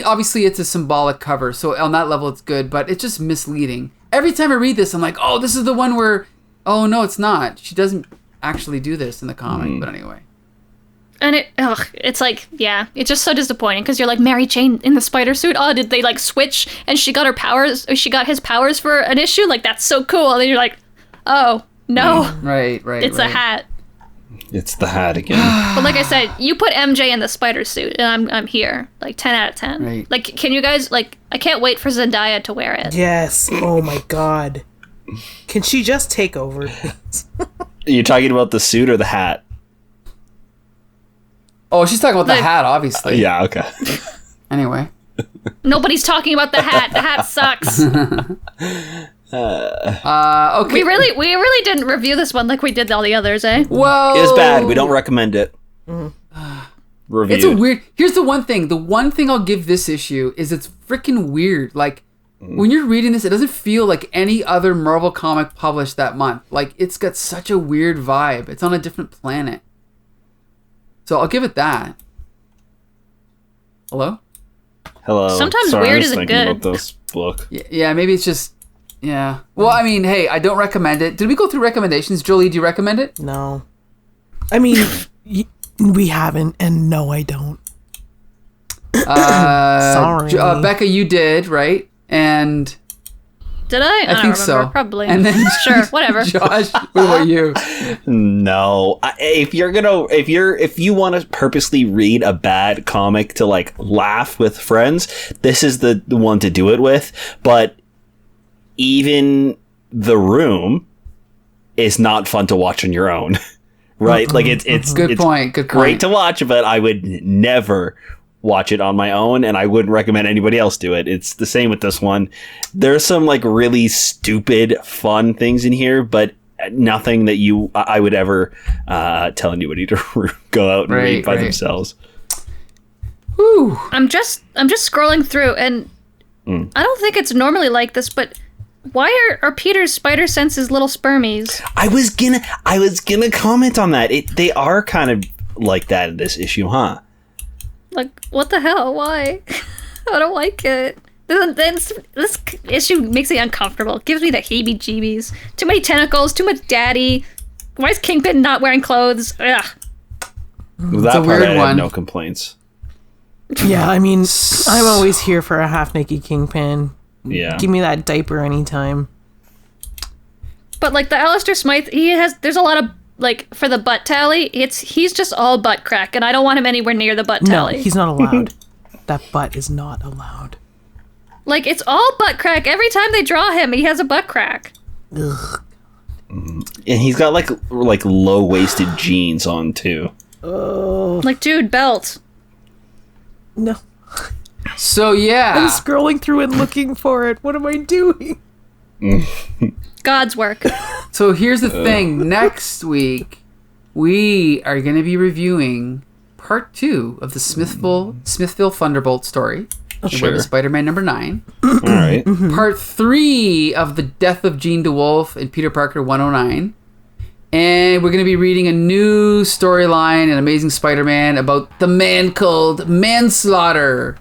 obviously it's a symbolic cover, so on that level it's good, but it's just misleading. Every time I read this, I'm like, oh, this is the one where, oh no, it's not. She doesn't actually do this in the comic, but anyway. And it's like, yeah, it's just so disappointing because you're like, Mary Jane in the spider suit. Oh, did they like switch and she got her powers? Or she got his powers for an issue? Like, that's so cool. And then you're like, oh no, Right. it's a hat. It's the hat again. But like I said, you put MJ in the spider suit, and I'm here, like 10 out of 10. Right. Like, can you guys like? I can't wait for Zendaya to wear it. Yes. Oh my god. Can she just take over, please? You're talking about the suit or the hat? Oh, she's talking about the Like- hat, obviously. Yeah, okay. Anyway. Nobody's talking about the hat. The hat sucks. Okay. We really didn't review this one like we did all the others, eh? Well, It was bad. We don't recommend it. Review. It's a weird. Here's the one thing. The one thing I'll give this issue is it's freaking weird. Like when you're reading this, it doesn't feel like any other Marvel comic published that month. Like it's got such a weird vibe. It's on a different planet. So I'll give it that. Hello? Hello. Sometimes Sorry, weird I was isn't thinking good. about this book. Yeah, maybe it's just. Yeah. Well, I mean, hey, I don't recommend it. Did we go through recommendations? Jolie, do you recommend it? No. I mean, we haven't, and no, I don't. Sorry. Becca, you did, right? And Did I? I don't think remember. so. Probably. And then Sure, whatever. Josh, what about you? No, if you want to purposely read a bad comic to like laugh with friends, this is the one to do it with. But even The Room is not fun to watch on your own, right? Like it's Good it's point. Good great point. to watch, but I would never watch it on my own, and I wouldn't recommend anybody else do it. It's the same with this one. There's some like really stupid fun things in here, but nothing that I would ever tell anybody to go out and read by themselves. Whew. I'm just scrolling through, and I don't think it's normally like this, but why are Peter's spider senses little spermies? I was gonna comment on that. They are kind of like that in this issue, huh? Like, what the hell? Why? I don't like it. This issue makes me uncomfortable. It gives me the heebie-jeebies. Too many tentacles, too much daddy. Why is Kingpin not wearing clothes? Ugh. That a part weird I have one. no complaints. Yeah, I mean, I'm always here for a half-naked Kingpin. Yeah. Give me that diaper anytime. But like the Alistair Smythe, there's a lot of like for the butt tally, he's just all butt crack, and I don't want him anywhere near the butt No, tally. he's not allowed. That butt is not allowed. Like it's all butt crack. Every time they draw him, he has a butt crack. Ugh. And he's got like low-waisted jeans on too. Oh. Like, dude, belt. No. So yeah. I'm scrolling through and looking for it. What am I doing? God's work. So here's the thing. Next week, we are going to be reviewing part 2 of the Smithville Thunderbolt story. Sure. With Spider-Man number 9. All right. Part 3 of the Death of Jean DeWolf and Peter Parker 109. And we're going to be reading a new storyline in Amazing Spider-Man about the man called Manslaughter.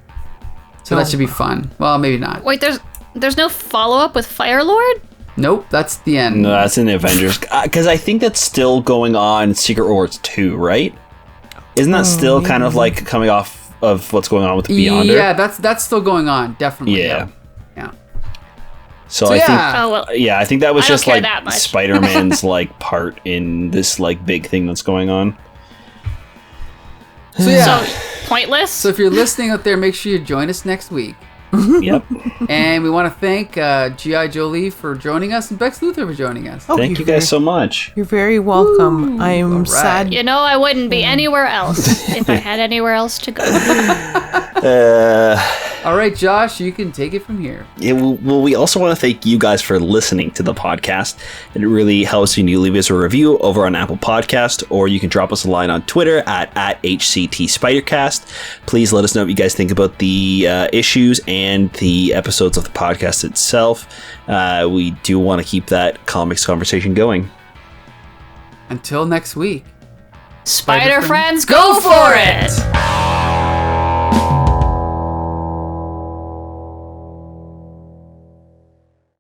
So that should be fun. Well, maybe not. Wait, there's no follow-up with Firelord? Nope, that's the end. No, that's in the Avengers. Because I think that's still going on in Secret Wars 2, right? Isn't that still kind of like coming off of what's going on with the Beyonder? Yeah, that's still going on, definitely. Yeah. Yeah. So So I yeah. think Oh, well. yeah, I think that was I don't just care like that much. Spider-Man's like part in this like big thing that's going on. So yeah. So, pointless? So if you're listening out there, make sure you join us next week. Yep. And we want to thank G.I. Jolie for joining us and Bex Luthor for joining us. Oh, Thank you guys so much. You're very welcome. I'm right. sad. You know, I wouldn't be anywhere else if I had anywhere else to go. All right, Josh, you can take it from here. Yeah, well, we also want to thank you guys for listening to the podcast. And it really helps when you leave us a review over on Apple Podcast, or you can drop us a line on Twitter at HCTSpidercast. Please let us know what you guys think about the issues and the episodes of the podcast itself. We do want to keep that comics conversation going. Until next week. Spider friends, go for it!